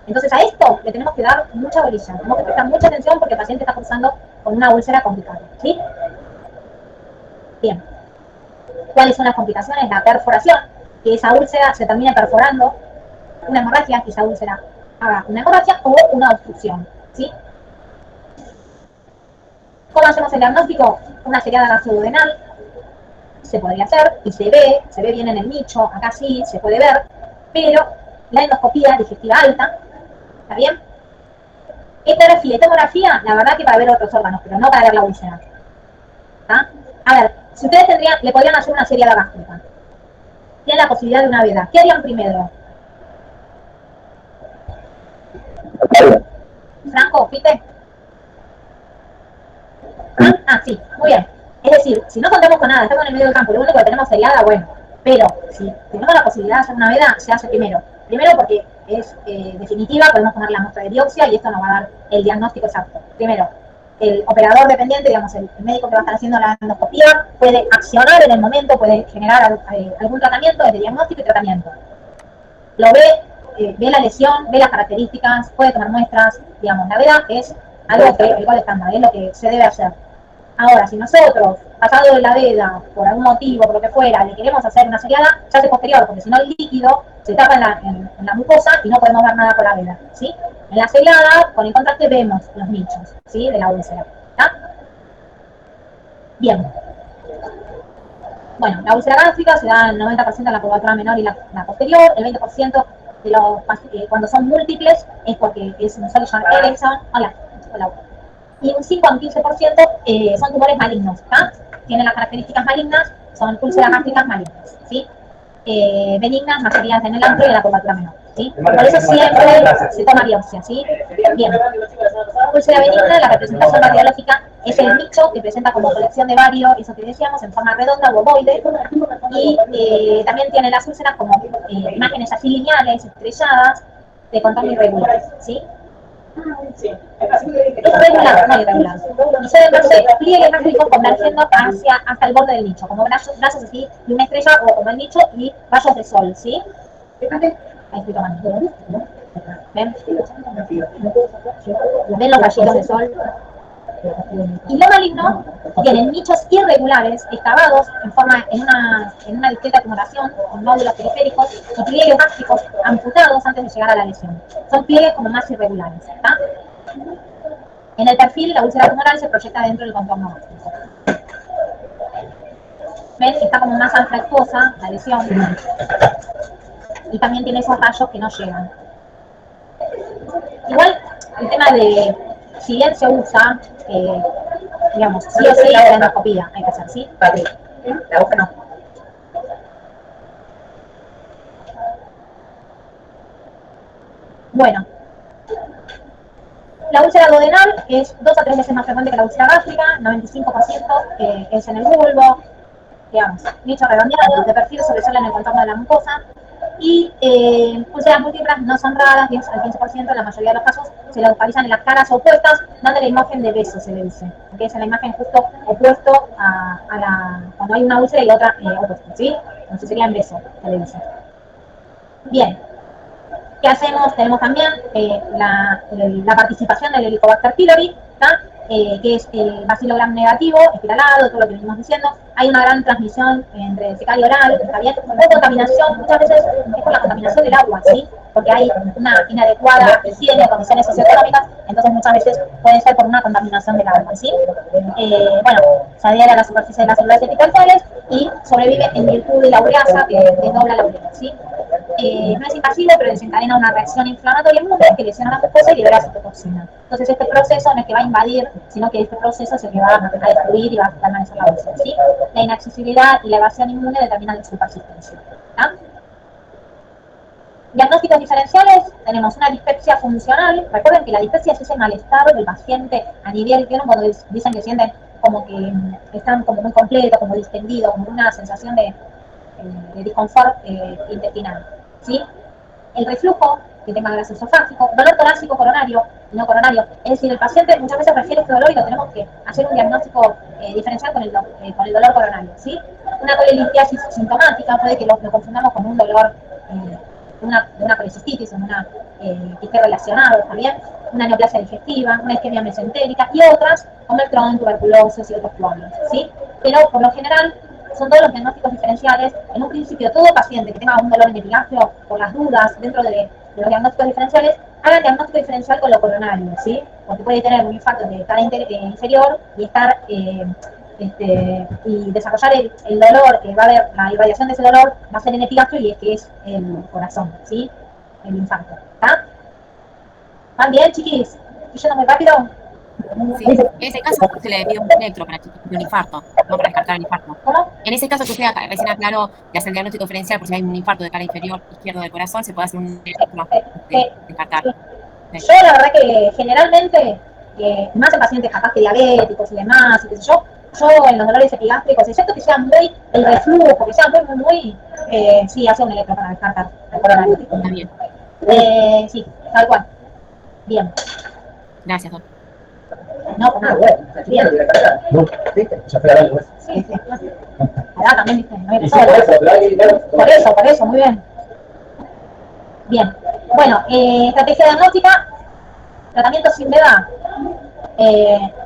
Entonces a esto le tenemos que dar mucha bolilla. Tenemos que prestar mucha atención porque el paciente está cursando con una úlcera complicada, ¿sí? Bien. ¿Cuáles son las complicaciones? La perforación, que esa úlcera se termina perforando, una hemorragia, que esa úlcera haga una hemorragia o una obstrucción, ¿sí? ¿Cómo hacemos el diagnóstico? Una seriada gastroduodenal se podría hacer y se ve bien en el nicho, acá sí se puede ver, pero la endoscopía digestiva alta, ¿está bien? Ecografía y tomografía, la verdad que para ver otros órganos, pero no para ver la úlcera, ¿está? A ver, si ustedes le podrían hacer una seriada gástrica, tienen la posibilidad de una veda, ¿qué harían primero? Franco, ¿viste? Sí, muy bien. Es decir, si no contamos con nada, estamos en el medio del campo, lo único que tenemos seriada, bueno, pero si tenemos la posibilidad de hacer una veda, se hace primero. Primero porque es definitiva, podemos poner la muestra de biopsia y esto nos va a dar el diagnóstico exacto. Primero, el operador dependiente, digamos, el médico que va a estar haciendo la endoscopía, puede accionar en el momento, puede generar algún tratamiento, desde diagnóstico y tratamiento. Lo ve la lesión, ve las características, puede tomar muestras, digamos, la veda es algo que el gol estándar, es lo que se debe hacer. Ahora, si nosotros, pasado de la veda, por algún motivo, por lo que fuera, le queremos hacer una seriada, ya es posterior, porque si no el líquido se tapa en la mucosa y no podemos ver nada por la veda, ¿sí? En la seriada, con el contraste vemos los nichos, ¿sí? De la úlcera, ¿está? Bien. Bueno, la úlcera gástrica se da el 90% en la curvatura menor y la posterior, el 20% de los cuando son múltiples es porque es un solo John Erickson, hola, y un 5 a un 15% son tumores malignos, ¿tá? Tienen las características malignas, son úlceras gástricas malignas, ¿sí? Benignas, mayorías en el antro y en la curvatura menor, ¿sí? Por eso siempre se toma biopsia, ¿sí? Bien. Úlcera benigna, la representación radiológica es el nicho que presenta como colección de vario, eso que decíamos, en forma redonda o ovoide, y también tiene las úlceras como imágenes así lineales, estrelladas, de contorno irregular, ¿sí? Es regular, no irregular. Y se deben verse pliegues gástricos convergiendo hasta el borde del nicho, como brazos así, y una estrella o como el nicho y rayos de sol, ¿sí? Ahí estoy tomando. ¿Ven? ¿Ven los rayitos de sol? Y lo maligno tiene nichos irregulares, excavados en una discreta acumulación con nódulos periféricos y pliegues gástricos amputados antes de llegar a la lesión. Son pliegues como más irregulares. ¿Está? En el perfil, la úlcera tumoral se proyecta dentro del contorno gástrico. ¿Ven? Está como más anfractuosa la lesión. Y también tiene esos rayos que no llegan. Igual, el tema de, si bien se usa, digamos, sí o sí, la endoscopía hay que hacer, ¿sí? La hoja no. Bueno, la úlcera duodenal es 2 a 3 veces más frecuente que la úlcera gástrica, 95% es en el bulbo, digamos, nicho redondeado, de perfil sobresale en el contorno de la mucosa, y úlceras múltiples no son raras, 10 al 15%, en la mayoría de los casos se localizan en las caras opuestas, dando la imagen de beso, se le dice, que es en la imagen justo opuesto a cuando hay una úlcera y otra opuesta, ¿sí? Entonces sería en beso, se le dice. Bien. ¿Qué hacemos? Tenemos también la participación del Helicobacter pylori, que es el bacilo gram negativo, espiralado, todo lo que venimos diciendo. Hay una gran transmisión entre fecal y oral, ¿está bien? O contaminación, muchas veces es por la contaminación del agua, ¿sí? Porque hay una inadecuada higiene, condiciones socioeconómicas, entonces muchas veces puede ser por una contaminación del agua, ¿sí? Bueno, se adhiere a la superficie de las células epiteliales y sobrevive en virtud de la ureasa que desdobla la urea, ¿sí? No es invasivo, pero desencadena una reacción inflamatoria inmune que lesiona la mucosa y libera citotoxina. Entonces este proceso no es que va a invadir, sino que este proceso es el que va a destruir y va a permanecer la úlcera, ¿sí? La inaccesibilidad y la evasión inmune determinan su persistencia. ¿Tá? Diagnósticos diferenciales, tenemos una dispepsia funcional. Recuerden que la dispepsia es ese malestar del paciente a nivel, ¿vieron cuando dicen que sienten como que están como muy completos, como distendidos, como una sensación de disconfort intestinal, ¿sí? El reflujo, que tenga gases esofágico, dolor torácico coronario y no coronario, es decir, el paciente muchas veces refiere este dolor y lo tenemos que hacer un diagnóstico diferencial con el dolor coronario, ¿sí? Una colelitiasis sintomática, puede que lo confundamos con un dolor una colecistitis, una que esté relacionado, ¿está bien? Una neoplasia digestiva, una isquemia mesentérica y otras como el Crohn, tuberculosis y otros cuadros, ¿sí? Pero por lo general son todos los diagnósticos diferenciales. En un principio, todo paciente que tenga un dolor en epigastrio, por las dudas, dentro de los diagnósticos diferenciales, haga el diagnóstico diferencial con lo coronario, ¿sí? Porque puede tener un infarto de cara inferior y estar y desarrollar el dolor, que va a haber la irradiación de ese dolor, va a ser en epigastrio y es que es el corazón, ¿sí? El infarto, ¿está? ¿Van bien, chiquis? ¿Estoy yendo muy rápido? Sí. En ese caso se le pide un electro para un infarto, no para descartar el infarto. ¿Cómo? En ese caso que usted recién aclaró de hacer el diagnóstico diferencial por si hay un infarto de cara inferior izquierdo del corazón, se puede hacer un electro de descartar. Sí. Yo la verdad que generalmente, más en pacientes capaz que diabéticos y demás, y qué sé yo en los dolores epigástricos, excepto que sean muy, el reflujo, que sean muy, sí, hace un electro para descartar el coronario. Está bien. Sí, tal cual. Bien. Gracias, doctor. No, pues nada, bien. ¿Viste? Ya fue a darle, Sí, sí. Acá también, viste, no hay por eso, muy bien. Bien. Bueno, estrategia diagnóstica, tratamiento sin veda.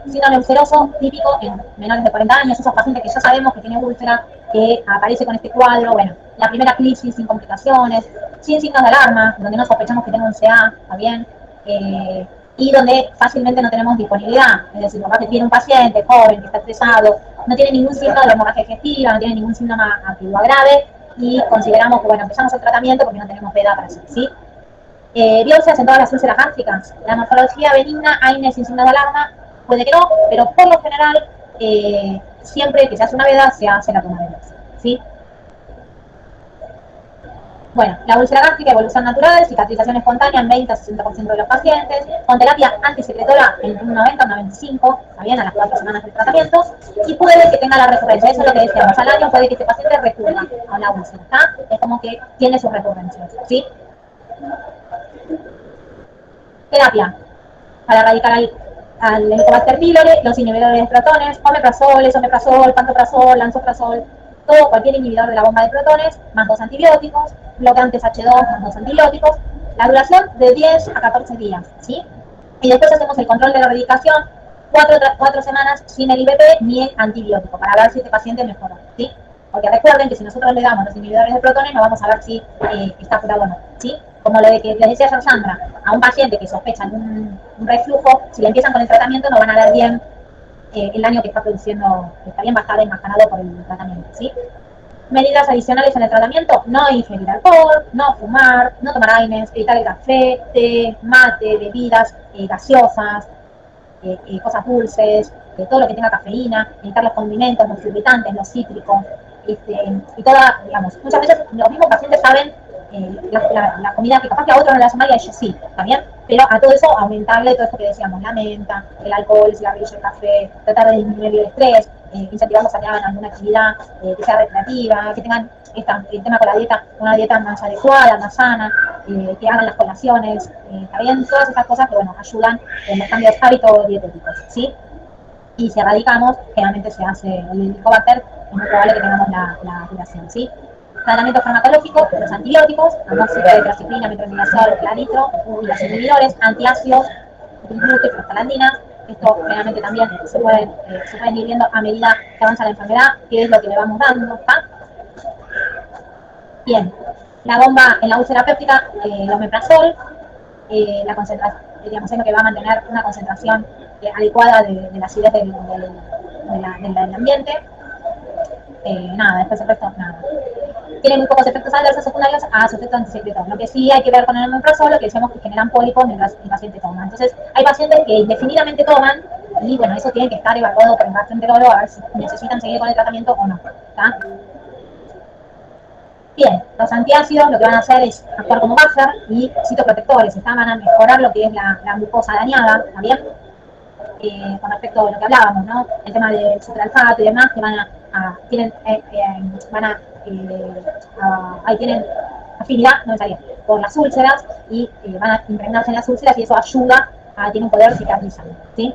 Síndrome ulceroso típico en menores de 40 años, esos pacientes que ya sabemos que tienen úlcera, que aparece con este cuadro. Bueno, la primera crisis sin complicaciones, sin signos de alarma, donde no sospechamos que tenga un CA, ¿está bien? Y donde fácilmente no tenemos disponibilidad, es decir, capaz que tiene un paciente joven que está estresado, no tiene ningún síntoma de hemorragia digestiva, no tiene ningún síntoma activo grave, y consideramos que, bueno, empezamos el tratamiento porque no tenemos veda para hacer, ¿sí? Biopsias en todas las úlceras gástricas. La morfología benigna, AINE sin signos de alarma, puede que no, pero por lo general, siempre que se hace una veda, se hace la toma de biopsia, ¿sí? Bueno, la úlcera gástrica, evolución natural, cicatrización espontánea en 20 a 60% de los pacientes, con terapia antisecretora en un 90 a un 95, ¿está bien? A las 4 semanas del tratamiento, y puede que tenga la recurrencia, eso es lo que decíamos, al año puede que este paciente recurra a la úlcera, ¿está? Es como que tiene sus recurrencias, ¿sí? Terapia para erradicar al Helicobacter pylori, los inhibidores de protones, omeprazol, pantoprazol, lansoprazol, todo, cualquier inhibidor de la bomba de protones, más 2 antibióticos, bloqueantes H2 más 2 antibióticos, la duración de 10 a 14 días, ¿sí? Y después hacemos el control de la erradicación cuatro semanas sin el IVP ni el antibiótico para ver si este paciente mejoró, ¿sí? Porque recuerden que si nosotros le damos los inhibidores de protones, no vamos a ver si está curado o no, ¿sí? Como lo de que les decía ayer Sandra, a un paciente que sospechan un reflujo, si le empiezan con el tratamiento no van a ver bien el daño que está produciendo, que está bien bajado y enmascarado por el tratamiento, ¿sí? Medidas adicionales en el tratamiento: no ingerir alcohol, no fumar, no tomar AINES, evitar el café, té, mate, bebidas gaseosas, cosas dulces, todo lo que tenga cafeína, evitar los condimentos, los irritantes, los cítricos, y toda, digamos, muchas veces los mismos pacientes saben la comida que capaz que a otros no le hace mal y a ellos sí, ¿también? Pero a todo eso aumentarle todo esto que decíamos, la menta, el alcohol, el cigarrillo, el café, tratar de disminuir el estrés, incentivarlos a que hagan alguna actividad que sea recreativa, que tengan el tema con la dieta, una dieta más adecuada, más sana, que hagan las colaciones, ¿está bien? Todas esas cosas que, bueno, ayudan en los cambios de hábitos dietéticos, ¿sí? Y si erradicamos, generalmente se hace el Helicobacter, es muy probable que tengamos la curación, ¿sí? Tratamiento farmacológico: los antibióticos, amoxicilina, tetracyclina, metronidazol, clanitro, y los inhibidores, antiácidos, gluten, prostaglandinas. Esto generalmente también se pueden ir viendo a medida que avanza la enfermedad, qué es lo que le vamos dando, ¿está? Bien, la bomba en la úlcera péptica, el omeprazol, la concentración, digamos, es lo que va a mantener una concentración adecuada de la acidez del ambiente. Nada, después el resto, nada. Tiene muy pocos efectos adversos secundarios a su efecto antisecretor. Lo que sí hay que ver con el omeprazol, lo que decíamos que generan pólipos mientras el paciente toma. Entonces, hay pacientes que indefinidamente toman, y bueno, eso tiene que estar evaluado por el gastroenterólogo a ver si necesitan seguir con el tratamiento o no, ¿está? Bien, los antiácidos lo que van a hacer es actuar como buffer y citoprotectores, van a mejorar lo que es la glucosa dañada, ¿está bien? Con respecto a lo que hablábamos, ¿no? El tema del supralfato y demás, que tienen afinidad, no me salía, por las úlceras y van a impregnarse en las úlceras y eso ayuda tiene un poder cicatrizante, ¿sí?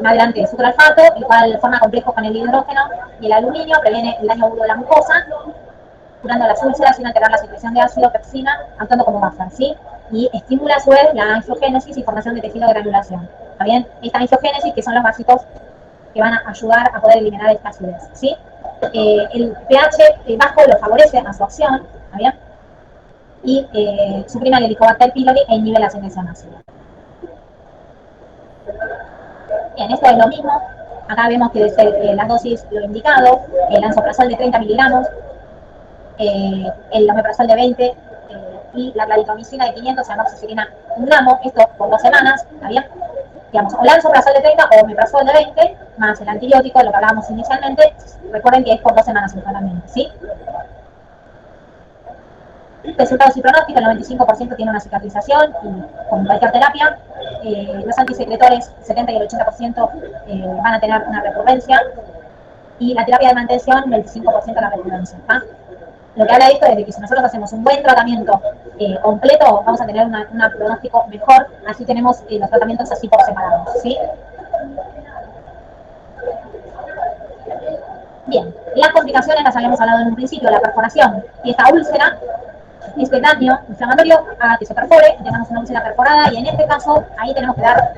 Adelante, el supralfato, el cual forma complejos con el hidrógeno y el aluminio, previene el daño agudo de la mucosa, curando las úlceras sin alterar la secreción de ácido pepsina, actuando como buffer, ¿sí? Y estimula a su vez la angiogénesis y formación de tejido de granulación, ¿está bien? Esta angiogénesis, que son los vasitos que van a ayudar a poder eliminar esta acidez, ¿sí? El pH bajo lo favorece a su acción, ¿está bien? Y suprime el Helicobacter pylori e inhibe la secreción ácida. Bien, esto es lo mismo. Acá vemos que es las dosis, lo indicado: el lansoprazol de 30 miligramos, el omeprazol de 20 y la claritromicina de 500, amoxicilina 1 gramo, esto por 2 semanas, ¿está bien? Digamos, o lansoprazol de 30 o omeprazol de 20, más el antibiótico, lo que hablábamos inicialmente. Recuerden que es por 2 semanas el tratamiento, ¿sí? Resultados y pronósticos: el 95% tiene una cicatrización, y con cualquier terapia. Los antisecretores, 70 y el 80% van a tener una recurrencia, y la terapia de mantención, 25% de la recurrencia, ¿tá? Lo que habla de esto es de que si nosotros hacemos un buen tratamiento completo, vamos a tener un pronóstico mejor. Así tenemos los tratamientos así por separado, ¿sí? Bien, las complicaciones las habíamos hablado en un principio: la perforación y esta úlcera, este daño inflamatorio haga que se perfore, tengamos una úlcera perforada, y en este caso ahí tenemos que dar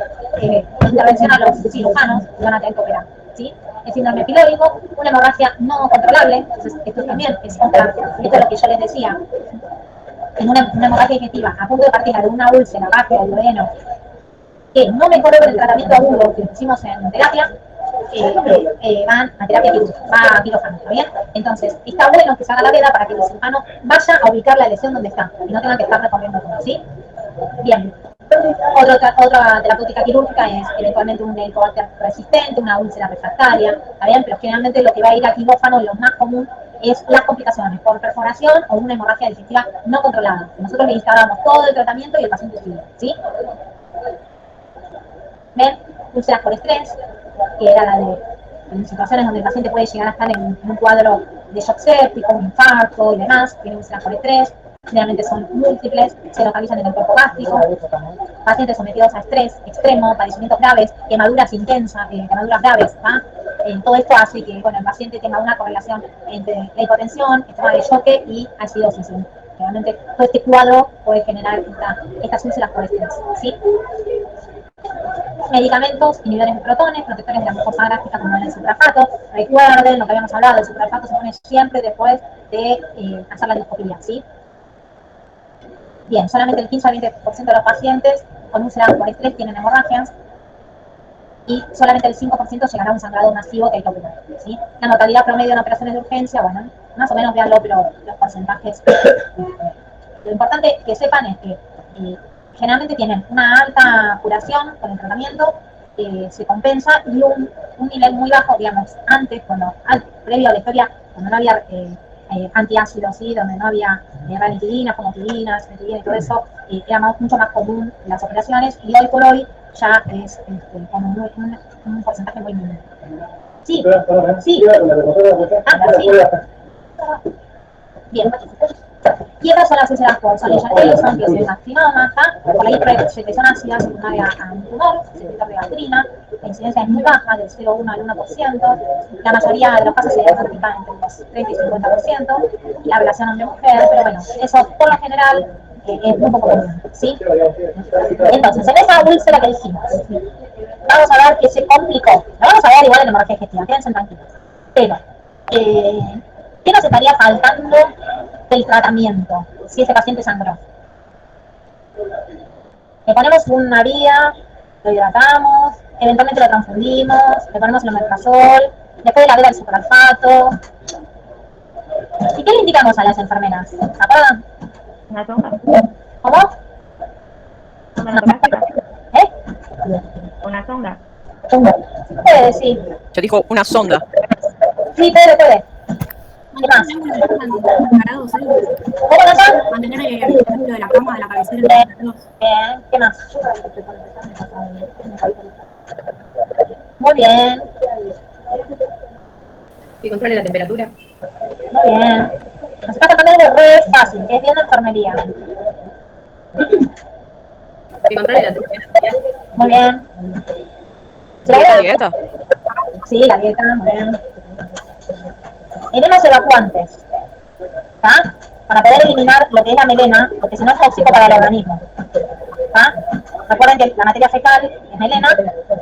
intervención a los cirujanos que van a tener que operar, ¿sí? El síndrome pilórico, una hemorragia no controlable. Entonces esto también es otra, esto es lo que yo les decía, en una hemorragia digestiva a punto de partir de una úlcera bajo el duodeno que no mejoró con el tratamiento agudo que pusimos en terapia, van a terapia quirúrgica, va a quirófano, ¿está bien? Entonces, está bueno que se haga la veda para que el cirujano vaya a ubicar la lesión donde está y no tenga que estar recorriendo todo, ¿sí? Bien. Otra terapéutica quirúrgica es eventualmente un helicobacter resistente, una úlcera refractaria, ¿está bien? Pero generalmente lo que va a ir a quirófano, lo más común, es las complicaciones por perforación o una hemorragia digestiva no controlada. Nosotros le instalamos todo el tratamiento y el paciente sigue, ¿sí? ¿Ven? Úlceras por estrés, que era la de en situaciones donde el paciente puede llegar a estar en un cuadro de shock séptico, un infarto y demás, tiene úlceras por estrés. Generalmente son múltiples, se localizan en el cuerpo gástrico, pacientes sometidos a estrés extremo, padecimientos graves, quemaduras intensas, quemaduras graves, ¿tá? Todo esto hace que, bueno, el paciente tenga una correlación entre la hipotensión, estado de choque y acidosis. Realmente todo este cuadro puede generar estas úlceras por estrés, ¿sí? Medicamentos, inhibidores de protones, protectores de la mucosa gástrica como el sulfato. Recuerden lo que habíamos hablado, el sulfato se pone siempre después de hacer la endoscopia, ¿sí? Bien, solamente el 15 al 20% de los pacientes con úlceras por estrés tienen hemorragias y solamente el 5% llegará a un sangrado masivo que hay que operar, ¿sí? La mortalidad promedio en operaciones de urgencia, bueno, más o menos véanlo, pero los porcentajes. Lo importante que sepan es que generalmente tienen una alta curación con el tratamiento, se compensa, y un nivel muy bajo, digamos, antes, previo a la historia, cuando no había antiácidos, ¿sí? Donde no había ranitidina, famotidina, cimetidina y todo eso, era mucho más común en las operaciones, y hoy por hoy ya es como un porcentaje muy mínimo. Sí, sí. Sí. Bien. Y estas son las úlceras por Solís-Johnson, que es el carcinoma, por ahí que son ácidas secundarias a un tumor, secretor de gastrina, la incidencia es muy baja, del 0,1 al 1%, la mayoría de los casos se diagnostican entre los 30 y 50%, la relación hombre-mujer, pero bueno, eso por lo general es muy poco común, ¿sí? Entonces, en esa úlcera que dijimos, vamos a ver que se complicó, lo vamos a ver igual en hemorragia digestiva, quédense tranquilos, pero, ¿qué nos estaría faltando del tratamiento si ese paciente sangró? Le ponemos una vía, lo hidratamos, eventualmente lo transfundimos, le ponemos el omeprazol, después de la veda el superalfato. ¿Y qué le indicamos a las enfermeras? ¿Se acuerdan? Una sonda. ¿Cómo? Una tomática. Una sonda. Puede, sí. Yo dijo una sonda. Sí, puede. ¿Qué más? ¿Cómo no son? Mantener el ángulo de la cama, de la cabecera. Bien, ¿qué más? Muy bien, Que controle la temperatura. muy bien. Nos está tratando algo re fácil, que es bien de enfermería. Que controle la temperatura. Muy bien. ¿Dieta? Sí, la dieta, muy bien. Enemas evacuantes, ¿tá? Para poder eliminar lo que es la melena, porque si no es tóxico para el organismo, ¿tá? Recuerden que la materia fecal es melena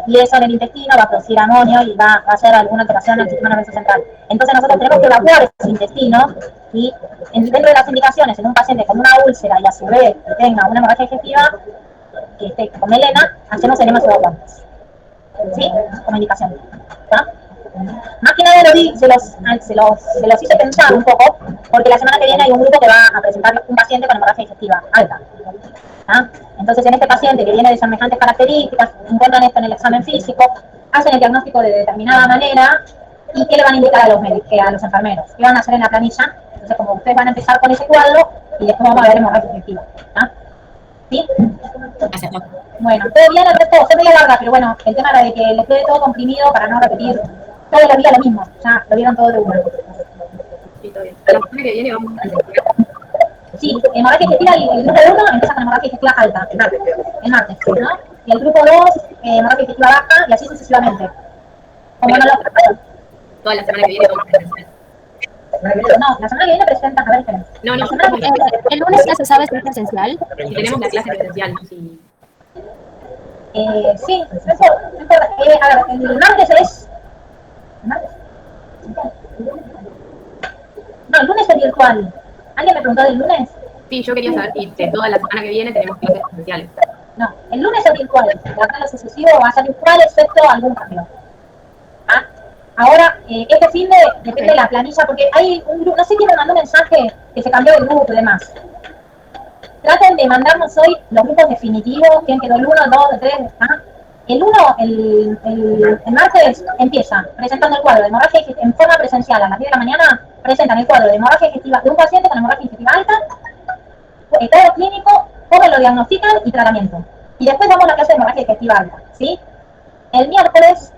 y eso en el intestino va a producir amonio y va a hacer alguna alteración en el sistema nervioso central. Entonces nosotros tenemos que evacuar ese intestino y dentro de las indicaciones en un paciente con una úlcera y a su vez que tenga una hemorragia digestiva que esté con melena, hacemos enemas evacuantes, ¿sí? Como indicación, ¿tá? Más que nada se los hice pensar un poco, porque la semana que viene hay un grupo que va a presentar un paciente con hemorragia digestiva alta, ¿tá? Entonces en este paciente que viene de semejantes características, encuentran esto en el examen físico, hacen el diagnóstico de determinada manera, y ¿qué le van a indicar a los enfermeros? ¿Qué van a hacer en la planilla? Entonces como ustedes van a empezar con ese cuadro, y después vamos a ver hemorragia digestiva, ¿tá? ¿Sí? Gracias, doctor. Bueno, todo bien, el resto, fue media larga, pero bueno, el tema era de que le quede todo comprimido para no repetir todos los días lo mismo, ya lo vieron todo de una. Sí, todo bien. La semana que viene vamos a investigar. Sí, hemorragia digestiva, el grupo 1 empieza con hemorragia digestiva alta, el martes, ¿no? Y el grupo 2, hemorragia digestiva baja, y así sucesivamente. Como no lo... Toda la semana que viene vamos a presentar. No, la semana que viene presentas, a ver, esperen. No, La semana que viene, El lunes ya se sabe si es presencial. si tenemos la clase presencial, ¿no? Si... sí, no importa. A ver, el martes es... ¿El martes? No, el lunes es virtual. ¿Alguien me preguntó del lunes? Sí, yo quería saber si de toda la semana que viene tenemos clases presenciales. No, el lunes es virtual. De acá en lo sucesivo va a ser virtual, excepto algún cambio. ¿Ah? Ahora, este fin depende de la planilla, porque hay un grupo, no sé quién me mandó un mensaje que se cambió de grupo y demás. Traten de mandarnos hoy los grupos definitivos, quién quedó el 1, el 2, el 3, ¿ah? El 1, el martes, empieza presentando el cuadro de hemorragia digestiva en forma presencial a las 10 de la mañana, presentan el cuadro de hemorragia digestiva de un paciente con hemorragia digestiva alta, cuadro clínico, cómo lo diagnostican y tratamiento. Y después vamos a la clase de hemorragia digestiva alta, ¿sí? El miércoles,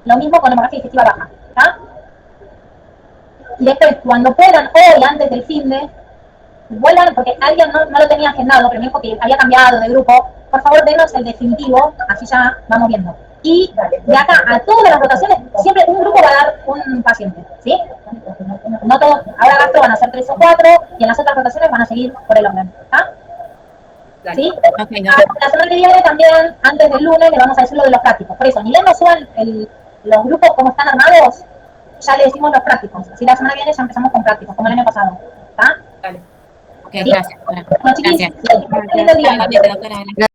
lo mismo con hemorragia digestiva baja, ¿tá? Y después, cuando puedan, hoy, antes del fin de, vuelvan, porque alguien no lo tenía agendado, pero me dijo que había cambiado de grupo, por favor denos el definitivo, así ya vamos viendo. Y y de acá a todas las rotaciones, siempre un grupo va a dar un paciente, ¿sí? No todos, ahora gastro van a ser 3 o 4 y en las otras rotaciones van a seguir por el orden, ¿está? ¿Sí? Ok, La semana que viene también, antes del lunes, le vamos a decir lo de los prácticos. Por eso, ni bien nos suban los grupos como están armados, ya le decimos los prácticos. Así la semana que viene ya empezamos con prácticos, como el año pasado, ¿está? Dale. ok, gracias. Bueno, chiquis, Gracias. lindo día. Igualmente, doctora.